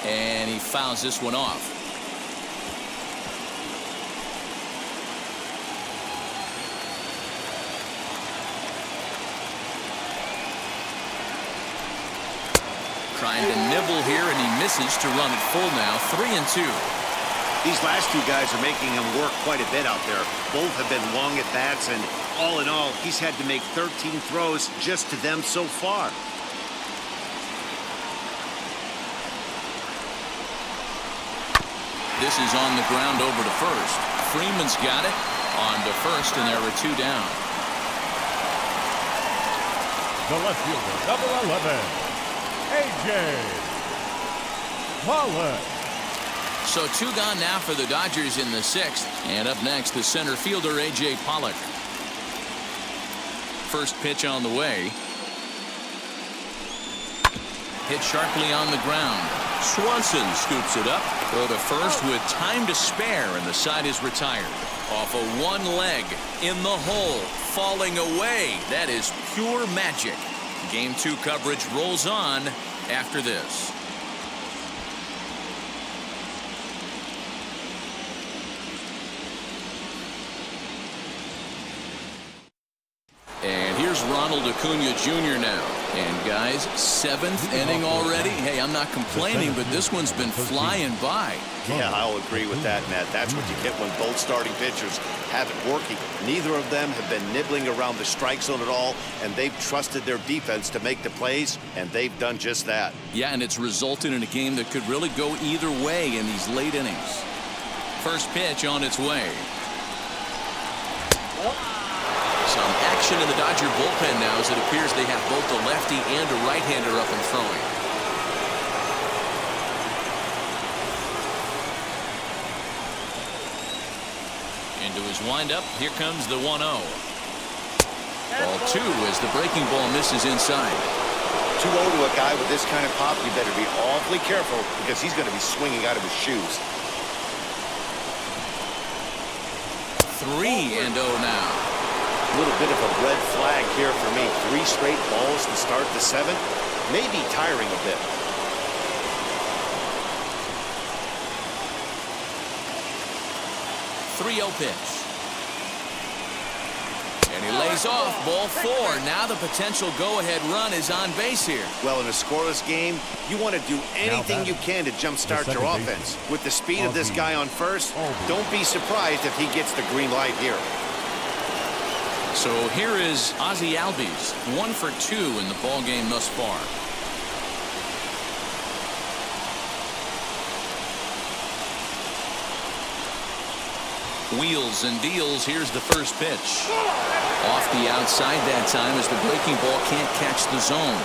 And he fouls this one off. Trying to nibble here, and he misses to run it full now. 3-2. These last two guys are making him work quite a bit out there. Both have been long at bats, and all in all, he's had to make 13 throws just to them so far. This is on the ground over to first. Freeman's got it on to first, and there are 2 down. The left fielder, number 11, A.J. Pollock. So 2 gone now for the Dodgers in the 6th. And up next, the center fielder, A.J. Pollock. First pitch on the way. Hit sharply on the ground. Swanson scoops it up. Throw to first with time to spare, and the side is retired. Off of one leg, in the hole, falling away. That is pure magic. Game 2 coverage rolls on after this. And here's Ronald Acuna Jr. now. And guys, 7th inning already. Hey, I'm not complaining, but this one's been flying by. Yeah, I'll agree with that, Matt. That's what you get when both starting pitchers have it working. Neither of them have been nibbling around the strike zone at all, and they've trusted their defense to make the plays, and they've done just that. Yeah, and it's resulted in a game that could really go either way in these late innings. First pitch on its way. Some action in the Dodger bullpen now, as it appears they have both a lefty and a right-hander up and throwing. Into his windup, here comes the 1-0. Ball 2 as the breaking ball misses inside. 2-0 to a guy with this kind of pop, you better be awfully careful because he's going to be swinging out of his shoes. 3-0 now. A little bit of a red flag here for me. 3 straight balls to start the 7th. Maybe tiring a bit. .30 pitch. And he lays off. Ball 4. Now the potential go-ahead run is on base here. Well, in a scoreless game, you want to do anything you can to jumpstart your offense. With the speed of this guy on first, don't be surprised if he gets the green light here. So here is Ozzie Albies, 1 for 2 in the ball game thus far. Wheels and deals. Here's the first pitch. Off the outside that time as the breaking ball can't catch the zone.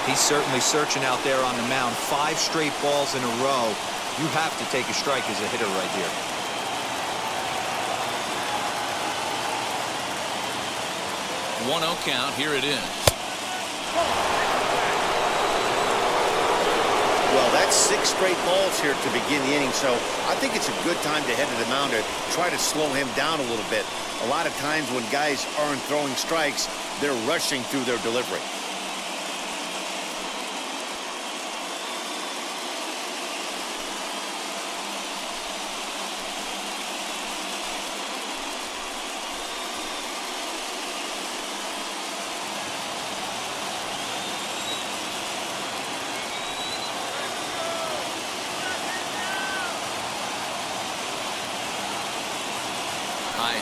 He's certainly searching out there on the mound. 5 straight balls in a row. You have to take a strike as a hitter right here. 1-0 count. Here it is. Well, that's 6 straight balls here to begin the inning, so I think it's a good time to head to the mound to try to slow him down a little bit. A lot of times when guys aren't throwing strikes, they're rushing through their delivery.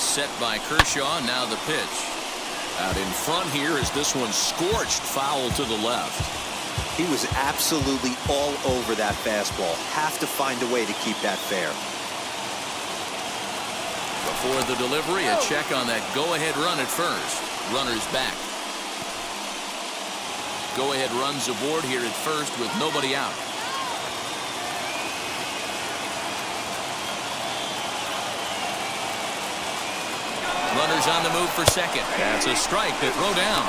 Set by Kershaw. Now the pitch. Out in front here is this one scorched foul to the left. He was absolutely all over that fastball. Have to find a way to keep that fair. Before the delivery, a check on that go-ahead run at first. Runner's back. Go-ahead runs aboard here at first with nobody out. Runner's on the move for second. That's a strike that throw down.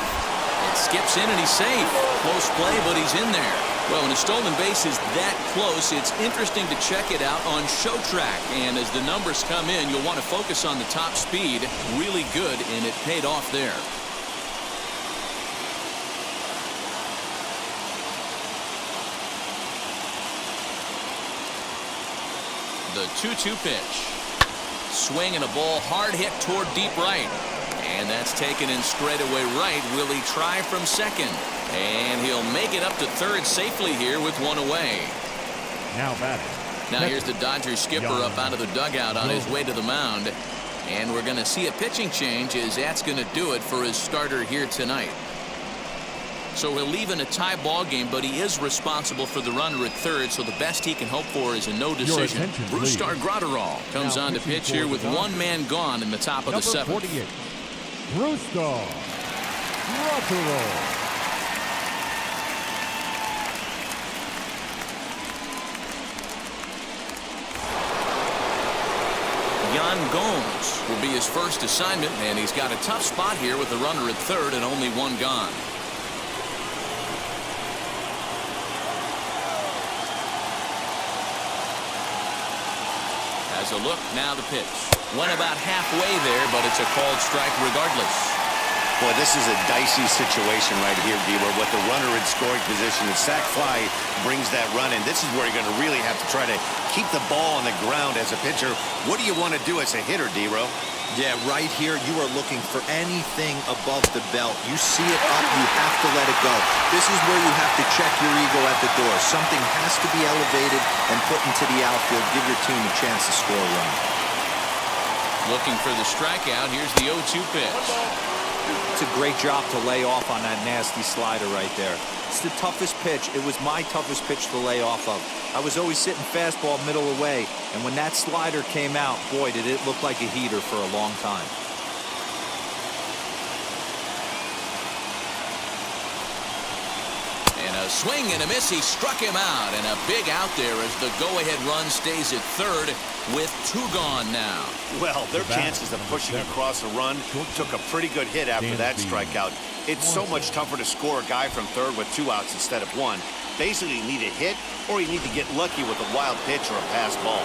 It skips in and he's safe. Close play, but he's in there. Well, when a stolen base is that close, it's interesting to check it out on show track. And as the numbers come in, you'll want to focus on the top speed. Really good, and it paid off there. The 2-2 pitch. Swing and a ball hard hit toward deep right. And that's taken in straightaway right. Will he try from second? And he'll make it up to third safely here with one away. Now batting. Now here's the Dodgers skipper up out of the dugout on his way to the mound. And we're going to see a pitching change as that's going to do it for his starter here tonight. So he'll leave in a tie ball game, but he is responsible for the runner at third, so the best he can hope for is a no decision. Brustar Graterol comes on to pitch here with one man gone in the top of the seventh. 48, Brustar Graterol. Yan Gomes will be his first assignment, and he's got a tough spot here with the runner at third and only one gone. As a look, now the pitch. Went about halfway there, but it's a called strike regardless. Boy, this is a dicey situation right here, D-Where with the runner in scoring position. The sac fly brings that run in. This is where you're going to really have to try to keep the ball on the ground as a pitcher. What do you want to do as a hitter, D-Ro? Yeah, right here, you are looking for anything above the belt. You see it up, you have to let it go. This is where you have to check your ego at the door. Something has to be elevated and put into the outfield. Give your team a chance to score a run. Looking for the strikeout. Here's the 0-2 pitch. It's a great job to lay off on that nasty slider right there. It's the toughest pitch. It was my toughest pitch to lay off of. I was always sitting fastball middle away, and when that slider came out, boy, did it look like a heater for a long time. And a swing and a miss. He struck him out, and a big out there as the go-ahead run stays at third with two gone now. Well, their chances of pushing across a run took a pretty good hit after that strikeout. It's so much tougher to score a guy from third with 2 outs instead of 1. Basically, you need a hit or you need to get lucky with a wild pitch or a pass ball.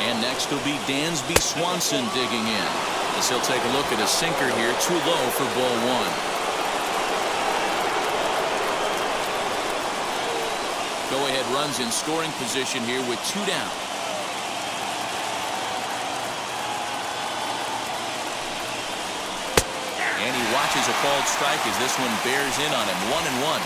And next will be Dansby Swanson digging in. As he'll take a look at a sinker here, too low for ball 1. Go-ahead runs in scoring position here with 2 down. And he watches a called strike as this one bears in on him. 1-1.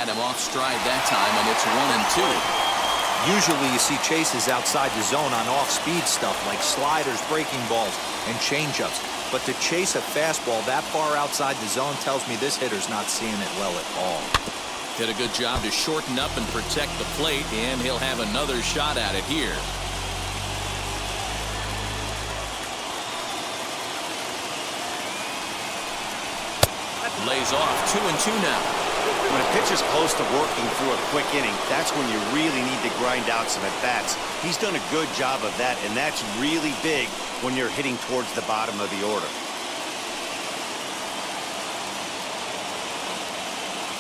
had him off stride that time, and it's 1-2. Usually you see chases outside the zone on off-speed stuff like sliders, breaking balls, and changeups. But to chase a fastball that far outside the zone tells me this hitter's not seeing it well at all. Did a good job to shorten up and protect the plate, and he'll have another shot at it here. Lays off 2-2 now. When a pitcher's close to working through a quick inning, that's when you really need to grind out some at-bats. He's done a good job of that, and that's really big when you're hitting towards the bottom of the order.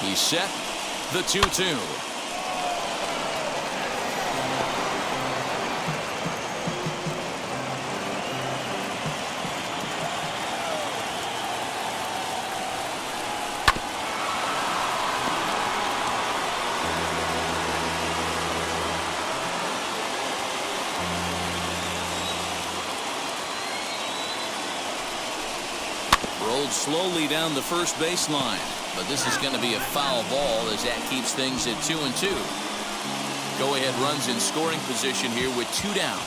He's set. The 2-2. Rolled slowly down the first baseline, but this is going to be a foul ball as that keeps things at 2-2. Go-ahead runs in scoring position here with 2 down.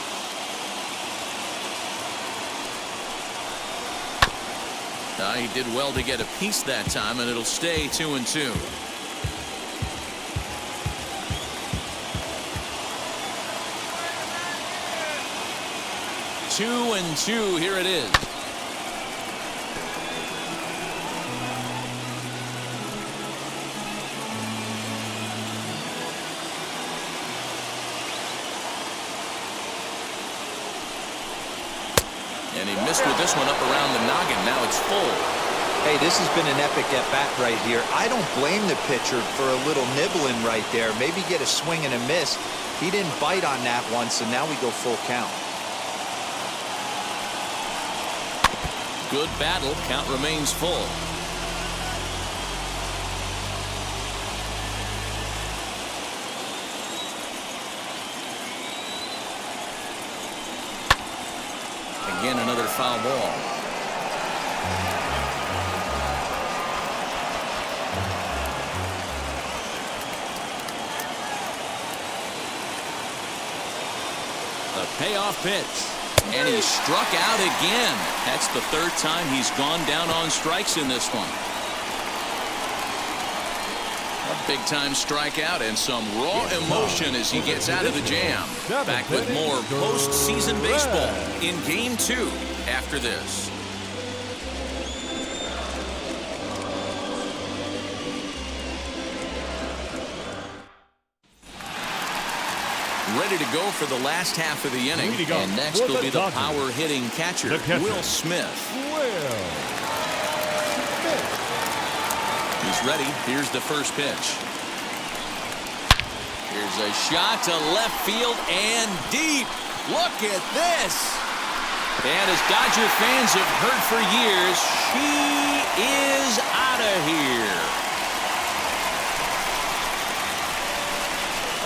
He did well to get a piece that time, and it'll stay 2-2. Two and two, here it is. And he missed with this one up around the noggin. Now it's full. Hey, this has been an epic at-bat right here. I don't blame the pitcher for a little nibbling right there. Maybe get a swing and a miss. He didn't bite on that one, so now we go full count. Good battle. Count remains full. Again, another foul ball. The payoff pitch. And he struck out again. That's the third time he's gone down on strikes in this one. A big-time strikeout and some raw emotion as he gets out of the jam. Back with more postseason baseball in Game 2 after this. Ready to go for the last half of the inning. And next will be the power-hitting catcher, Will Smith. He's ready. Here's the first pitch. Here's a shot to left field and deep. Look at this. And as Dodger fans have heard for years, she is out of here.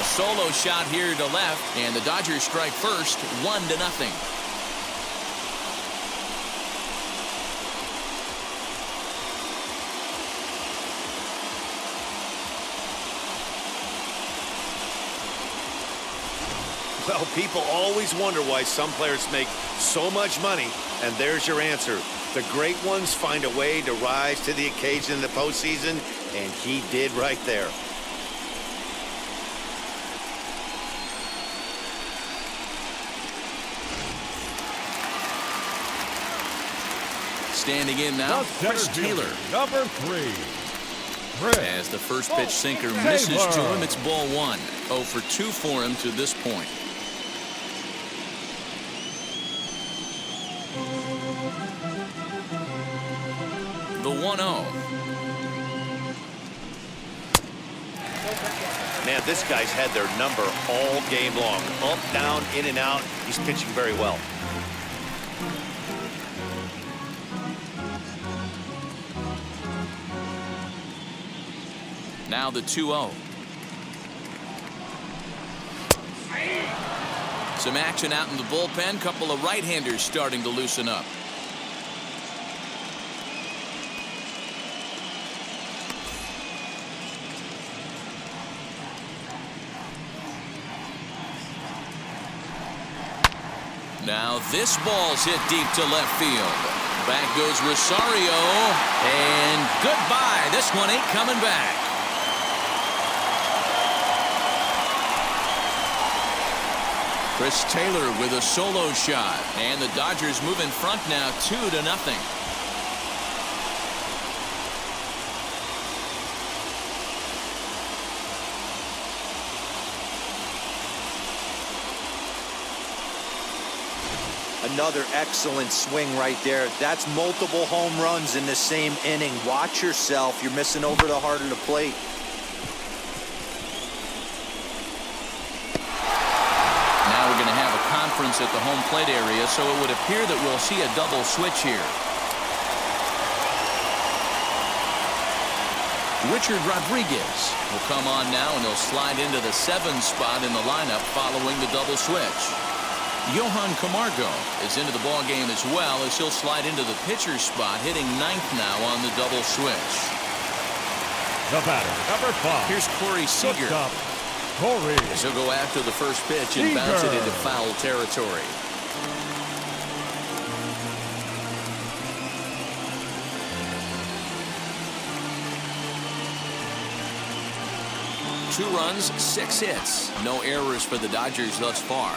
A solo shot here to left, and the Dodgers strike first, 1-0. Well, people always wonder why some players make so much money, and there's your answer. The great ones find a way to rise to the occasion in the postseason, and he did right there. Standing in now, Chris Taylor. Number 3. As the first pitch sinker misses to him, it's ball 1. 0 for 2 for him to this point. The 1-0. Man, this guy's had their number all game long. Up, down, in and out. He's pitching very well. Now the 2-0. Some action out in the bullpen. Couple of right-handers starting to loosen up. Now this ball's hit deep to left field. Back goes Rosario, and goodbye. This one ain't coming back. Chris Taylor with a solo shot, and the Dodgers move in front now 2-0. Another excellent swing right there. That's multiple home runs in the same inning. Watch yourself. You're missing over the heart of the plate. Now we're going to have a conference at the home plate area, so it would appear that we'll see a double switch here. Richard Rodriguez will come on now, and he'll slide into the 7 spot in the lineup following the double switch. Johan Camargo is into the ball game as well, as he'll slide into the pitcher spot, hitting 9th now on the double switch. The batter, number 5. Here's Corey Seager. Corey. As he'll go after the first pitch and bounce it into foul territory. Two runs, 6 hits. No errors for the Dodgers thus far.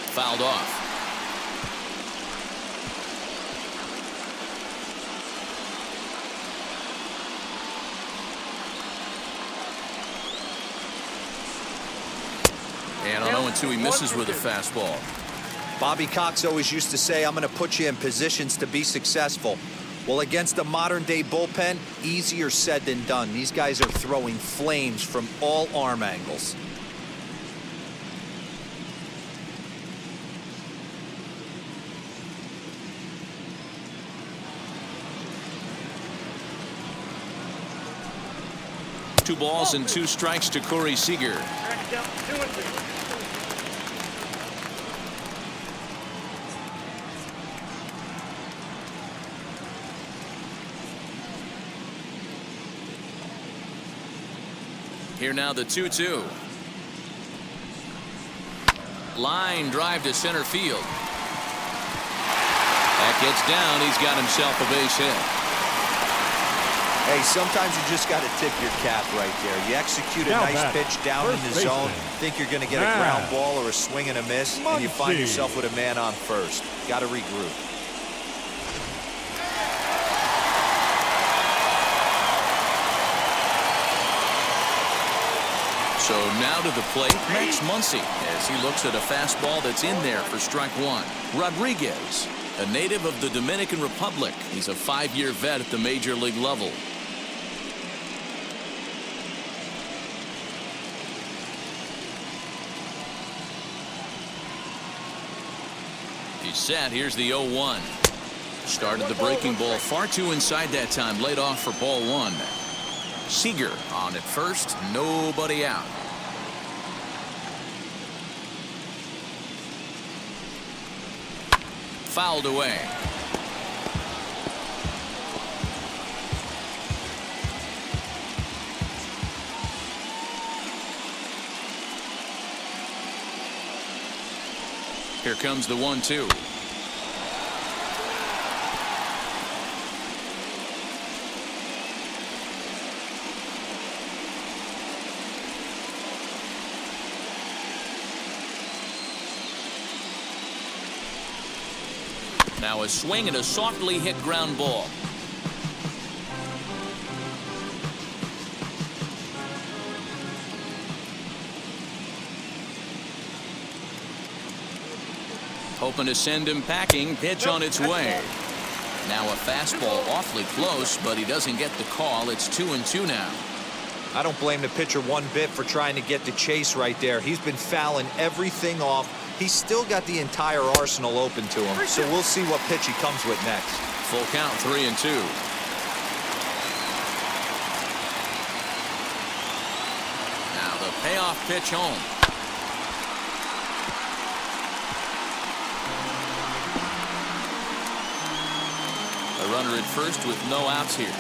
Fouled off. And on 0-2, he misses with a fastball. Bobby Cox always used to say, I'm going to put you in positions to be successful. Well, against a modern-day bullpen, easier said than done. These guys are throwing flames from all arm angles. Two balls and 2 strikes to Corey Seager. Here now the 2-2. Line drive to center field. That gets down. He's got himself a base hit. Hey, sometimes you just got to tip your cap right there. You execute a nice pitch down in the zone, think you're going to get a ground ball or a swing and a miss, and you find yourself with a man on first. Got to regroup. So now to the plate, Max Muncy, as he looks at a fastball that's in there for strike 1. Rodriguez, a native of the Dominican Republic. He's a 5-year vet at the major league level. He's set. Here's the 0-1. Started the breaking ball far too inside that time. Laid off for ball 1. Seager on at first. Nobody out. Fouled away. Here comes the 1-2. Now a swing and a softly hit ground ball. Hoping to send him packing. Pitch on its way. Now a fastball awfully close, but he doesn't get the call. It's 2-2 now. I don't blame the pitcher one bit for trying to get the chase right there. He's been fouling everything off. He's still got the entire arsenal open to him, so we'll see what pitch he comes with next. Full count, 3-2. Now the payoff pitch home. A runner at first with no outs here.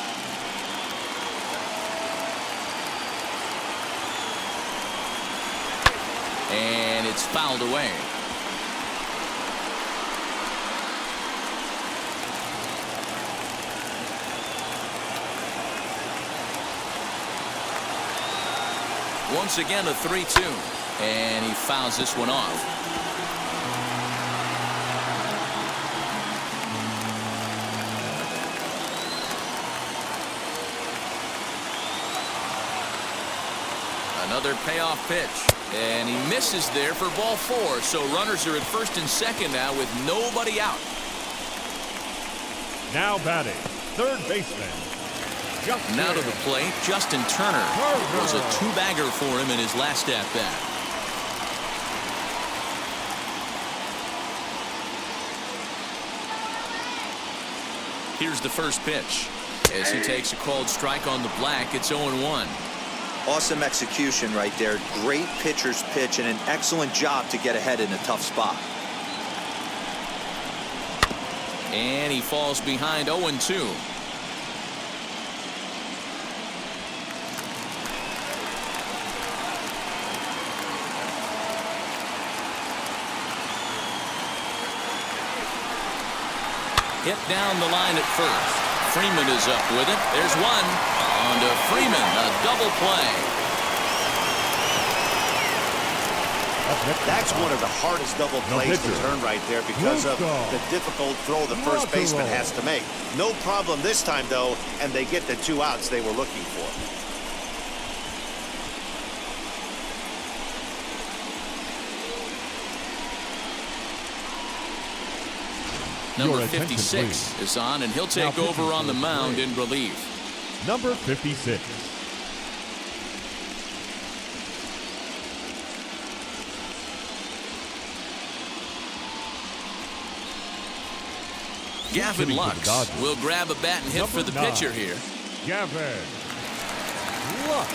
and it's fouled away. Once again a 3-2, and he fouls this one off. Another payoff pitch, and he misses there for ball 4. So runners are at first and second now with nobody out. Now batting, third baseman. Now to the plate, Justin Turner. It was a 2-bagger for him in his last at-bat. Here's the first pitch. As he takes a called strike on the black, it's 0-1. Awesome execution right there. Great pitcher's pitch and an excellent job to get ahead in a tough spot. And he falls behind 0-2. Hit down the line at first. Freeman is up with it. There's one. On to Freeman, a double play. That's one of the hardest double plays to turn right there because of the difficult throw the first baseman has to make. No problem this time, though, and they get the 2 outs they were looking for. Number 56 is on, and he'll take over on the mound in relief. Number 56. Gavin Lux will grab a bat and hit for the pitcher here. Gavin Lux.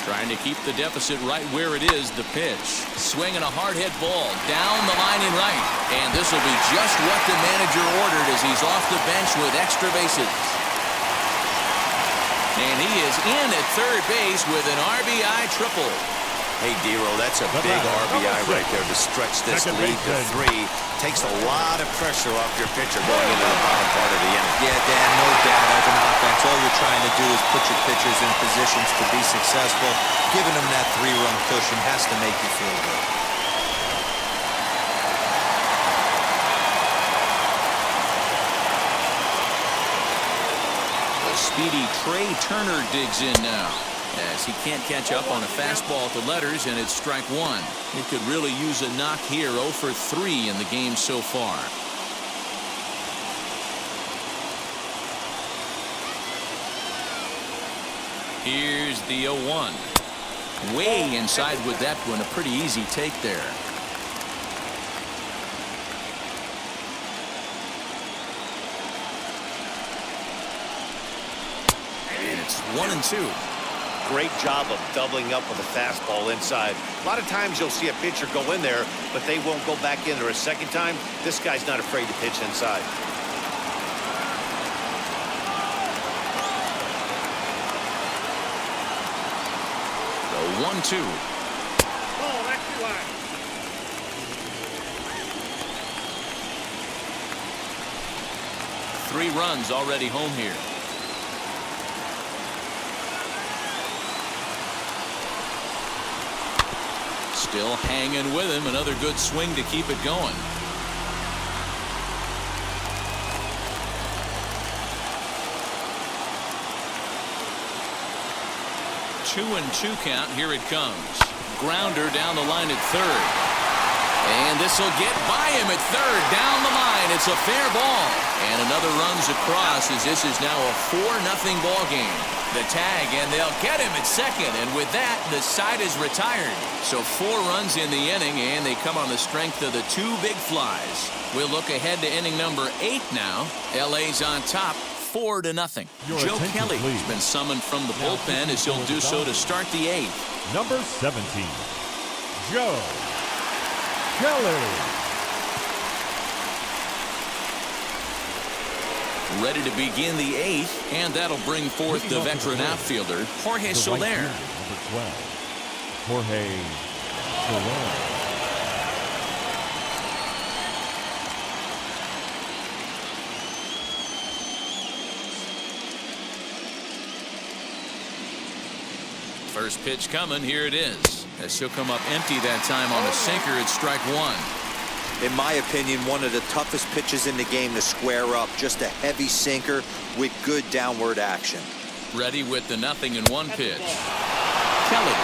Trying to keep the deficit right where it is. The pitch. Swinging a hard hit ball down the line in right. And this will be just what the manager ordered as he's off the bench with extra bases. And he is in at third base with an RBI triple. Hey, Dero, that's a big RBI right there to stretch this lead to 3. Takes a lot of pressure off your pitcher going into the bottom part of the inning. Yeah, Dan, no doubt. As an offense, all you're trying to do is put your pitchers in positions to be successful. Giving them that 3-run cushion has to make you feel good. The speedy Trey Turner digs in now, as he can't catch up on a fastball at the letters, and it's strike 1. He could really use a knock here. 0 for 3 in the game so far. Here's the 0-1. Way inside with that one. A pretty easy take there. And it's 1-2. Great job of doubling up with a fastball inside. A lot of times you'll see a pitcher go in there, but they won't go back in there a second time. This guy's not afraid to pitch inside. The 1-2. Oh, that's too high. 3 runs already home here. Still hanging with him. Another good swing to keep it going. Two and 2 count. Here it comes. Grounder down the line at third. And this will get by him at third. Down the line. It's a fair ball. And another runs across as this is now a 4-0 ball game. The tag, and they'll get him at second. And with that, the side is retired. So 4 runs in the inning, and they come on the strength of the 2 big flies. We'll look ahead to inning number 8 now. LA's on top, 4-0. Joe Kelly has been summoned from the bullpen as he'll do so to start the 8th. Number 17, Joe Kelly. ready to begin the 8th, and that'll bring forth the veteran outfielder, Jorge The Soler. right fielder, number 12, Jorge Soler. First pitch coming. Here it is. As he'll come up empty that time on the sinker. It's strike one. In my opinion, one of the toughest pitches in the game to square up. Just a heavy sinker with good downward action. Ready with the 0-1 pitch. Kelly,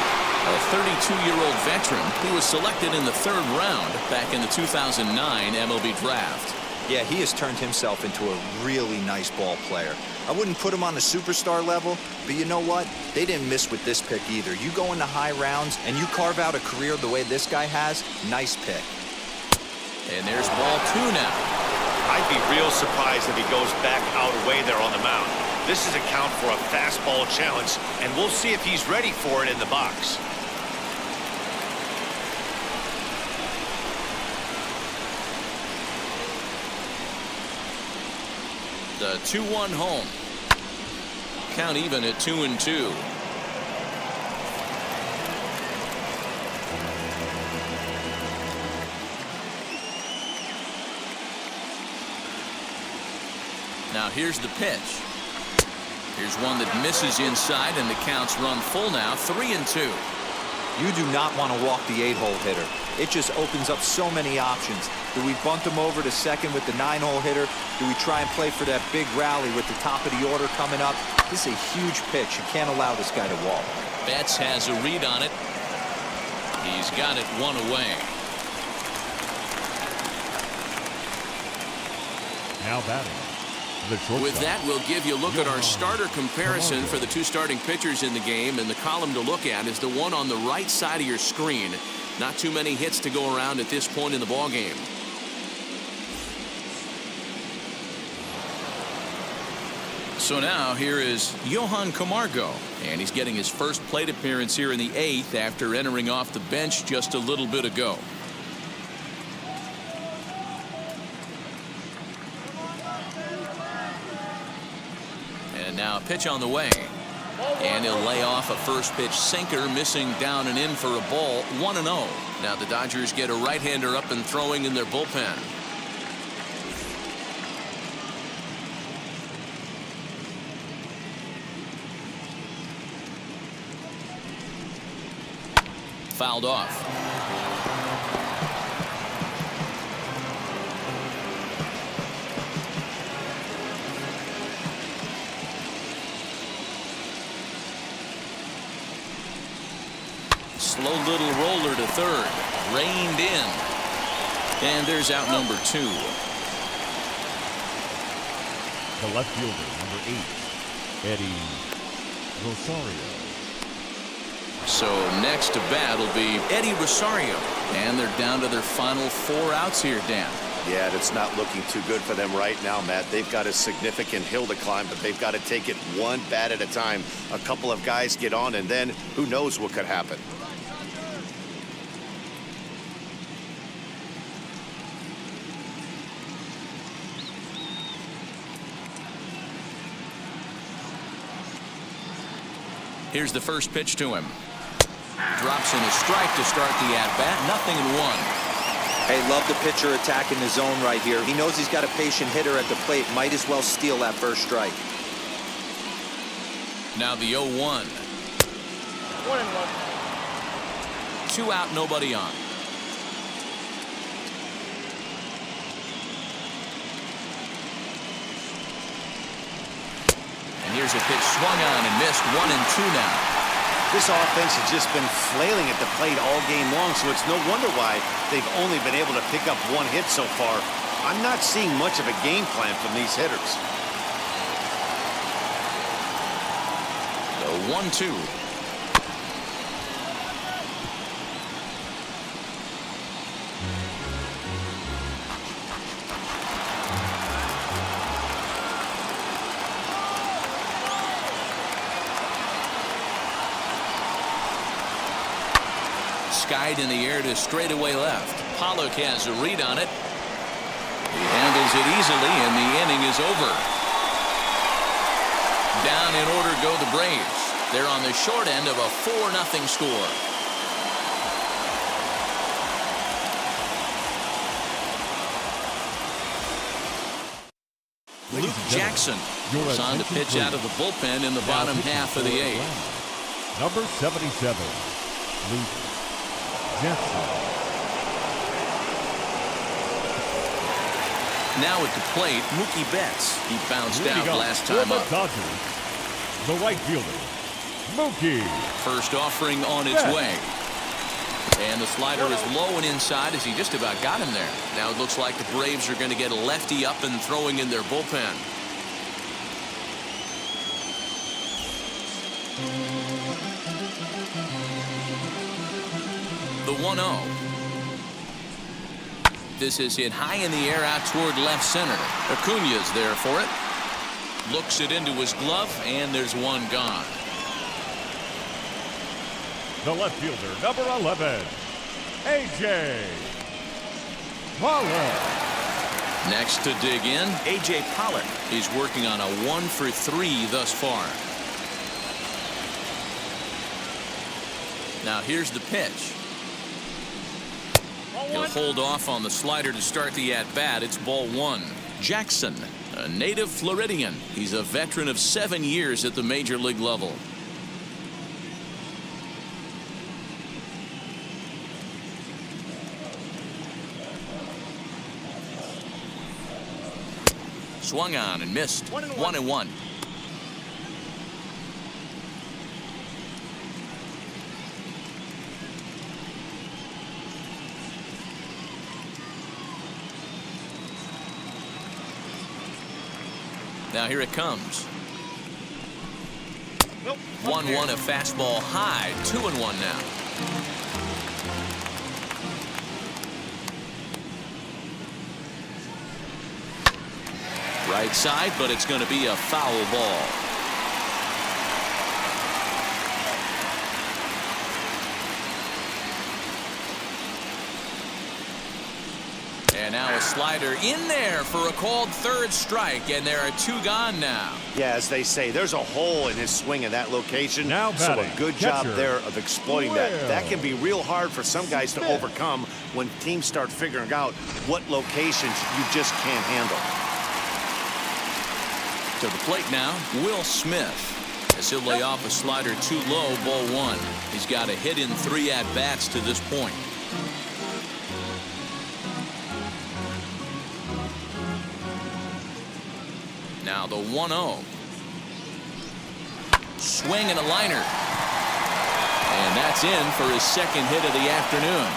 a 32-year-old veteran who was selected in the 3rd round back in the 2009 MLB draft. Yeah, he has turned himself into a really nice ball player. I wouldn't put him on the superstar level, but you know what? They didn't miss with this pick either. You go into high rounds and you carve out a career the way this guy has, nice pick. And there's ball 2 now. I'd be real surprised if he goes back out away there on the mound. This is a count for a fastball challenge, and we'll see if he's ready for it in the box. The 2-1 home. Count even at 2-2. Now here's the pitch. Here's one that misses inside, and the count's run full now. 3-2. You do not want to walk the 8-hole hitter. It just opens up so many options. Do we bunt him over to second with the 9-hole hitter? Do we try and play for that big rally with the top of the order coming up? This is a huge pitch. You can't allow this guy to walk. Betts has a read on it. He's got it 1 away. Now batting, the shortstop. With that, we'll give you a look at our starter comparison for the 2 starting pitchers in the game, and the column to look at is the one on the right side of your screen. Not too many hits to go around at this point in the ball game. So now here is Johan Camargo, and he's getting his first plate appearance here in the 8th after entering off the bench just a little bit ago. And now a pitch on the way. And he'll lay off a first pitch sinker, missing down and in for a ball. 1-0. Now the Dodgers get a right-hander up and throwing in their bullpen. Fouled off. Slow little roller to third. Reined in. And there's out number 2. The left fielder, number 8, Eddie Rosario. So next to bat will be Eddie Rosario. And they're down to their final 4 outs here, Dan. Yeah, it's not looking too good for them right now, Matt. They've got a significant hill to climb, but they've got to take it one bat at a time. A couple of guys get on, and then who knows what could happen. Here's the first pitch to him. Drops in a strike to start the at-bat. 0-1. Hey, love the pitcher attacking the zone right here. He knows he's got a patient hitter at the plate. Might as well steal that first strike. Now the 0-1. 1-1. 2 out, nobody on. And here's a pitch swung on and missed. 1-2 now. This offense has just been flailing at the plate all game long, so it's no wonder why they've only been able to pick up 1 hit so far. I'm not seeing much of a game plan from these hitters. The 1-2. Skied in the air to straightaway left. Pollock has a read on it. He handles it easily, and the inning is over. Down in order go the Braves. They're on the short end of a 4-0 score. Luke Jackson is on to pitch out of the bullpen in the bottom half of the 8th. Number 77, Luke Jackson. Now at the plate, Mookie Betts. He bounced out last time up. Dodgers, the right fielder, Mookie. First offering on its way. And the slider is low and inside as he just about got him there. Now it looks like the Braves are going to get a lefty up and throwing in their bullpen. The 1-0. This is hit high in the air out toward left center. Acuña's there for it. Looks it into his glove, and there's one gone. The left fielder, number 11, A.J. Pollock. Next to dig in, A.J. Pollock. He's working on a 1-for-3 thus far. Now here's the pitch. He'll hold off on the slider to start the at-bat. It's ball 1. Jackson, a native Floridian. He's a veteran of 7 years at the major league level. Swung on and missed. 1-1. Now here it comes. 1-1, a fastball high. 2-1 now. Right side, but it's going to be a foul ball. And now a slider in there for a called third strike, and there are 2 gone now. Yeah, as they say, there's a hole in his swing in that location. Now so batting, a good job catcher, there of exploiting that. That can be real hard for some guys to overcome when teams start figuring out what locations you just can't handle. To the plate now, Will Smith. As he'll lay off a slider too low, ball 1. He's got a hit in 3 at-bats to this point. Now the 1-0. Swing and a liner. And that's in for his second hit of the afternoon.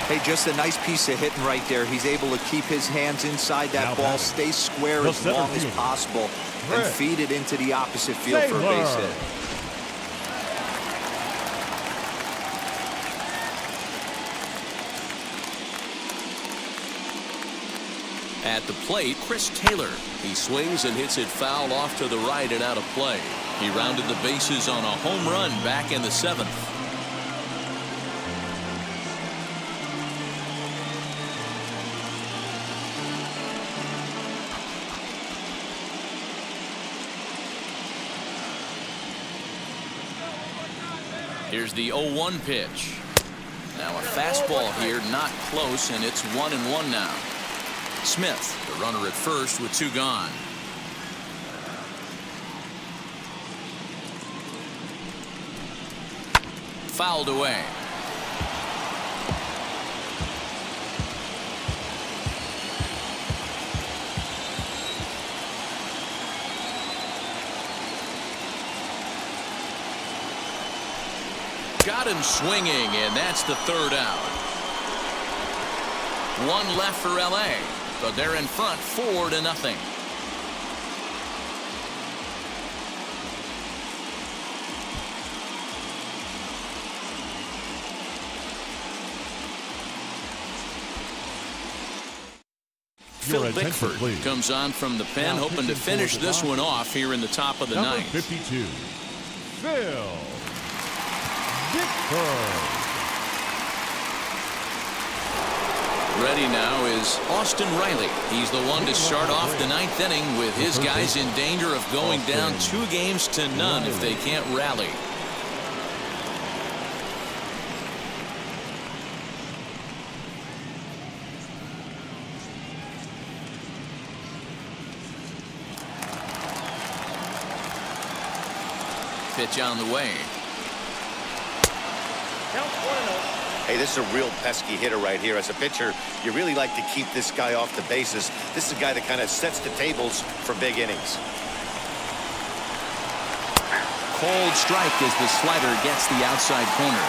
Hey, just a nice piece of hitting right there. He's able to keep his hands inside that ball, stay square as long as possible, and feed it into the opposite field for a base hit. At the plate, Chris Taylor. He swings and hits it foul off to the right and out of play. He rounded the bases on a home run back in the 7th. Here's the 0-1 pitch. Now a fastball here, not close, and it's 1-1 now. Smith, the runner at first with 2 gone. Fouled away. Got him swinging, and that's the 3rd out. 1 left for L.A., but they're in front 4-0. Phil Bickford comes on from the pen, hoping to finish this one off here in the top of the 9th. 52, Phil Bickford. ready now is Austin Riley. He's the one to start off the ninth inning with his guys in danger of going down 2-0 if they can't rally. Pitch on the way. Hey, this is a real pesky hitter right here. As a pitcher, you really like to keep this guy off the bases. This is a guy that kind of sets the tables for big innings. Cold strike as the slider gets the outside corner.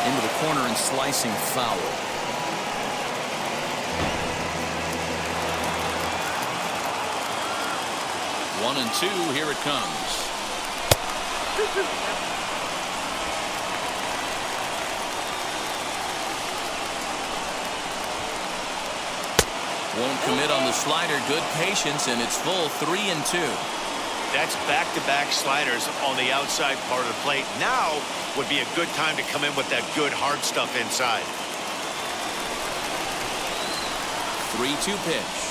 Into the corner and slicing foul. 1-2, here it comes. Won't commit on the slider. Good patience, and it's full 3-2. That's back-to-back sliders on the outside part of the plate. Now would be a good time to come in with that good hard stuff inside. 3-2 pitch.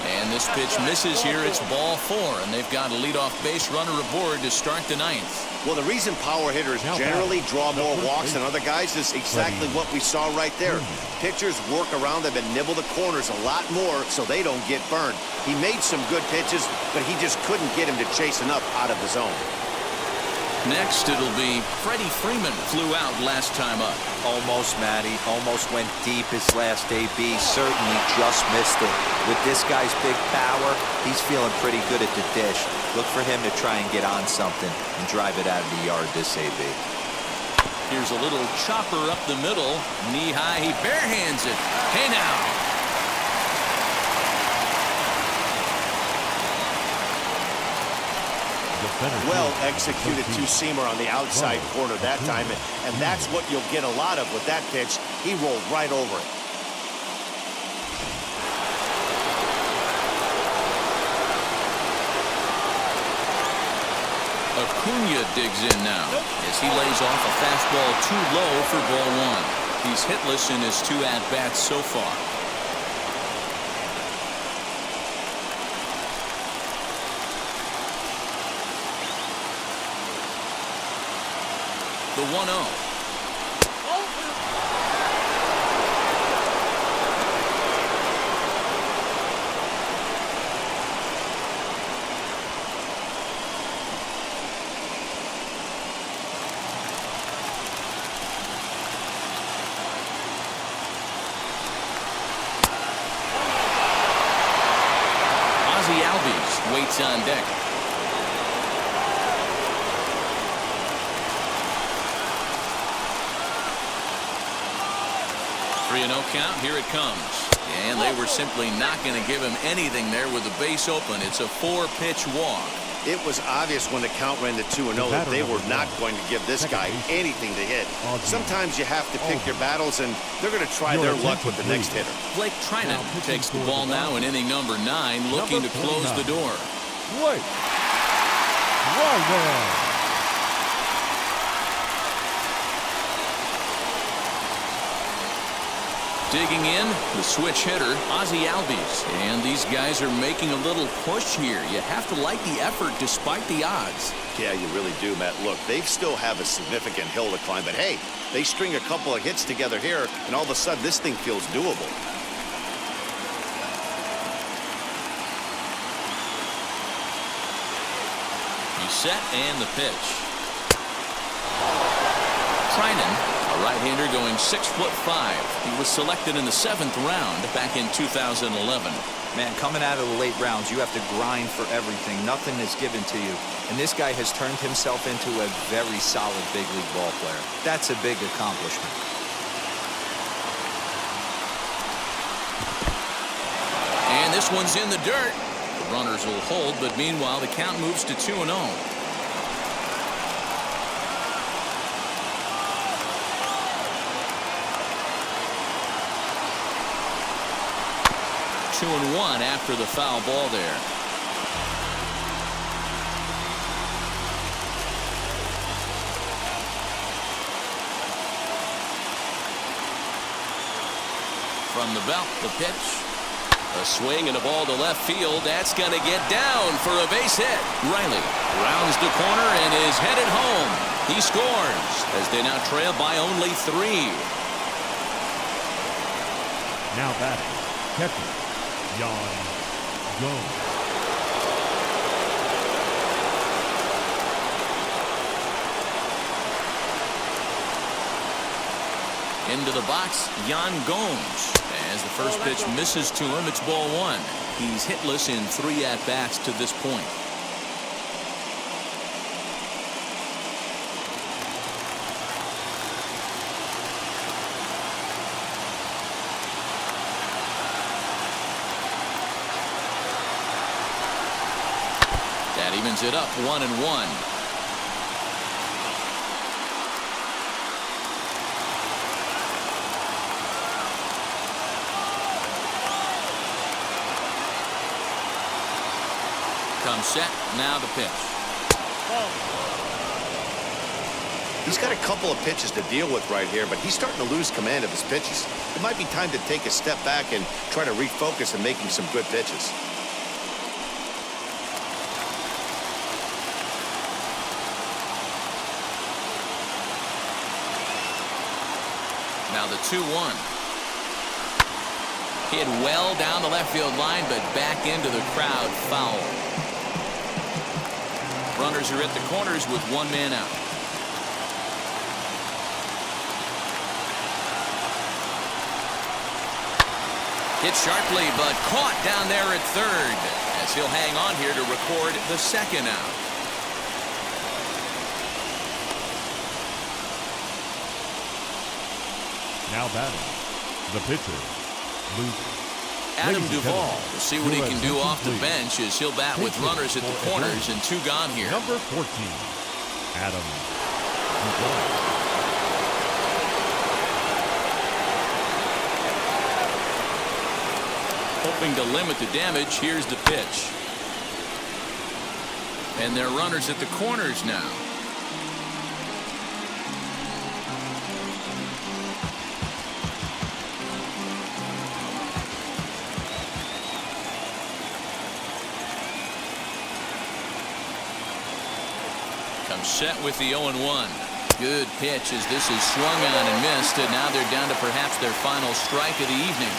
And this pitch misses here. It's ball 4, and they've got a leadoff base runner aboard to start the ninth. Well, the reason power hitters generally draw more walks than other guys is exactly what we saw right there. Pitchers work around them and nibble the corners a lot more so they don't get burned. He made some good pitches, but he just couldn't get him to chase enough out of the zone. Next, it'll be Freddie Freeman. Flew out last time up. Almost, Matty. Almost went deep his last AB. Certainly just missed it. With this guy's big power, he's feeling pretty good at the dish. Look for him to try and get on something and drive it out of the yard this AB. Here's a little chopper up the middle. Knee high. He barehands it. Hey now. Well executed two-seamer on the outside corner that time, and that's what you'll get a lot of with that pitch. He rolled right over it. Acuna digs in now as he lays off a fastball too low for ball 1. He's hitless in his 2 at-bats so far. The 1-0. Ozzie Albies waits on deck. 3-0 count. Here it comes. And they were simply not going to give him anything there with the base open. It's a 4-pitch walk. It was obvious when the count ran to 2-0 that they were not going to give this guy anything to hit. Sometimes you have to pick your battles, and they're going to try their luck with the next hitter. Blake Trinan takes the ball now in inning number 9, looking to close the door. Wait. Right. Digging in, the switch hitter, Ozzie Albies. And these guys are making a little push here. You have to like the effort despite the odds. Yeah, you really do, Matt. Look, they still have a significant hill to climb, but hey, they string a couple of hits together here, and all of a sudden this thing feels doable. He's set, and the pitch. Trinan, a right-hander going 6'5". He was selected in the 7th round back in 2011. Man, coming out of the late rounds, you have to grind for everything. Nothing is given to you. And this guy has turned himself into a very solid big league ball player. That's a big accomplishment. And this one's in the dirt. The runners will hold, but meanwhile, the count moves to 2-0. 2-1 after the foul ball there. From the belt, the pitch. A swing and a ball to left field. That's going to get down for a base hit. Riley rounds the corner and is headed home. He scores as they now trail by only 3. Now batting, catcher, Yan Gomes. Into the box, Yan Gomes. As the first pitch misses to him, it's ball 1. He's hitless in 3 at-bats to this point. That evens it up 1-1. Comes set, now the pitch. He's got a couple of pitches to deal with right here, but he's starting to lose command of his pitches. It might be time to take a step back and try to refocus on making some good pitches. Now the 2-1. Hit well down the left field line, but back into the crowd, foul. Runners are at the corners with 1 man out. Hit sharply, but caught down there at third, as he'll hang on here to record the 2nd out. Now batting, the pitcher, Luke. Adam Duvall will see what he can do off the bench as he'll bat with runners at the corners and 2 gone here. Number 14, Adam Duvall. Hoping to limit the damage, here's the pitch. And they're runners at the corners now. Set with the 0-1. Good pitch as this is swung on and missed, and now they're down to perhaps their final strike of the evening.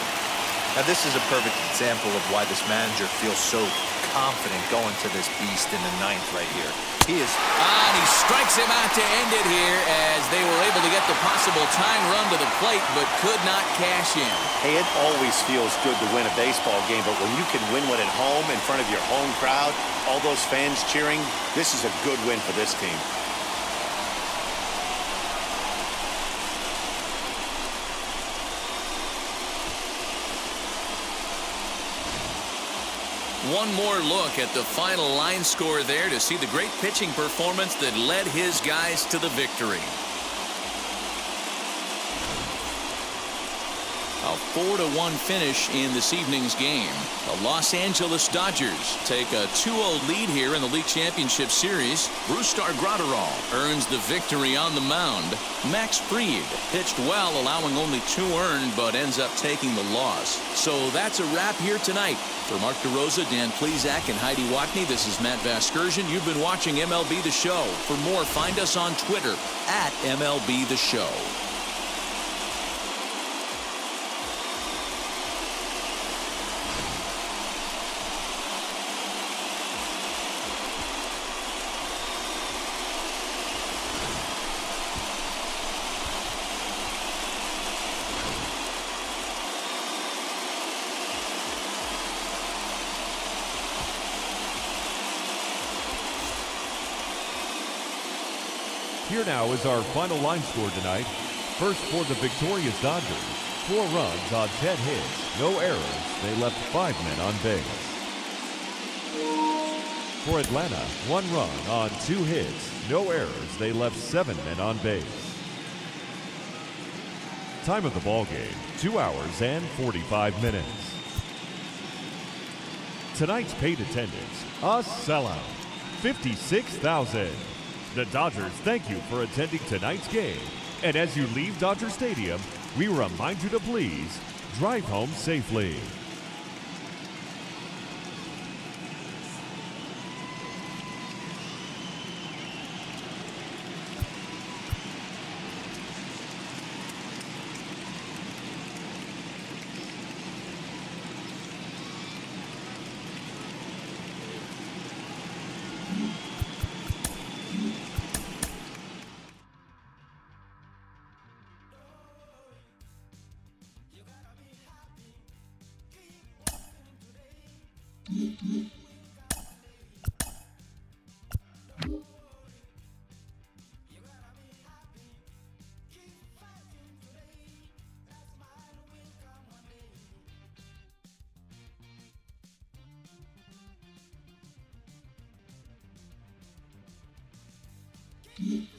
Now this is a perfect example of why this manager feels so confident going to this beast in the 9th right here. He is. And he strikes him out to end it here as they were able to get the possible tying run to the plate but could not cash in. Hey, it always feels good to win a baseball game, but when you can win one at home in front of your home crowd, all those fans cheering, this is a good win for this team. One more look at the final line score there to see the great pitching performance that led his guys to the victory. A 4-1 finish in this evening's game. The Los Angeles Dodgers take a 2-0 lead here in the League Championship Series. Brusdar Graterol earns the victory on the mound. Max Fried pitched well, allowing only 2 earned, but ends up taking the loss. So that's a wrap here tonight. For Mark DeRosa, Dan Plesac, and Heidi Watney, this is Matt Vasgersian. You've been watching MLB The Show. For more, find us on Twitter at MLB The Show. Here now is our final line score tonight. First for the victorious Dodgers, 4 runs on 10 hits, no errors. They left 5 men on base. For Atlanta, 1 run on 2 hits, no errors. They left 7 men on base. Time of the ball game, 2 hours and 45 minutes. Tonight's paid attendance, a sellout, 56,000. The Dodgers thank you for attending tonight's game. And as you leave Dodger Stadium, we remind you to please drive home safely. Mm-hmm.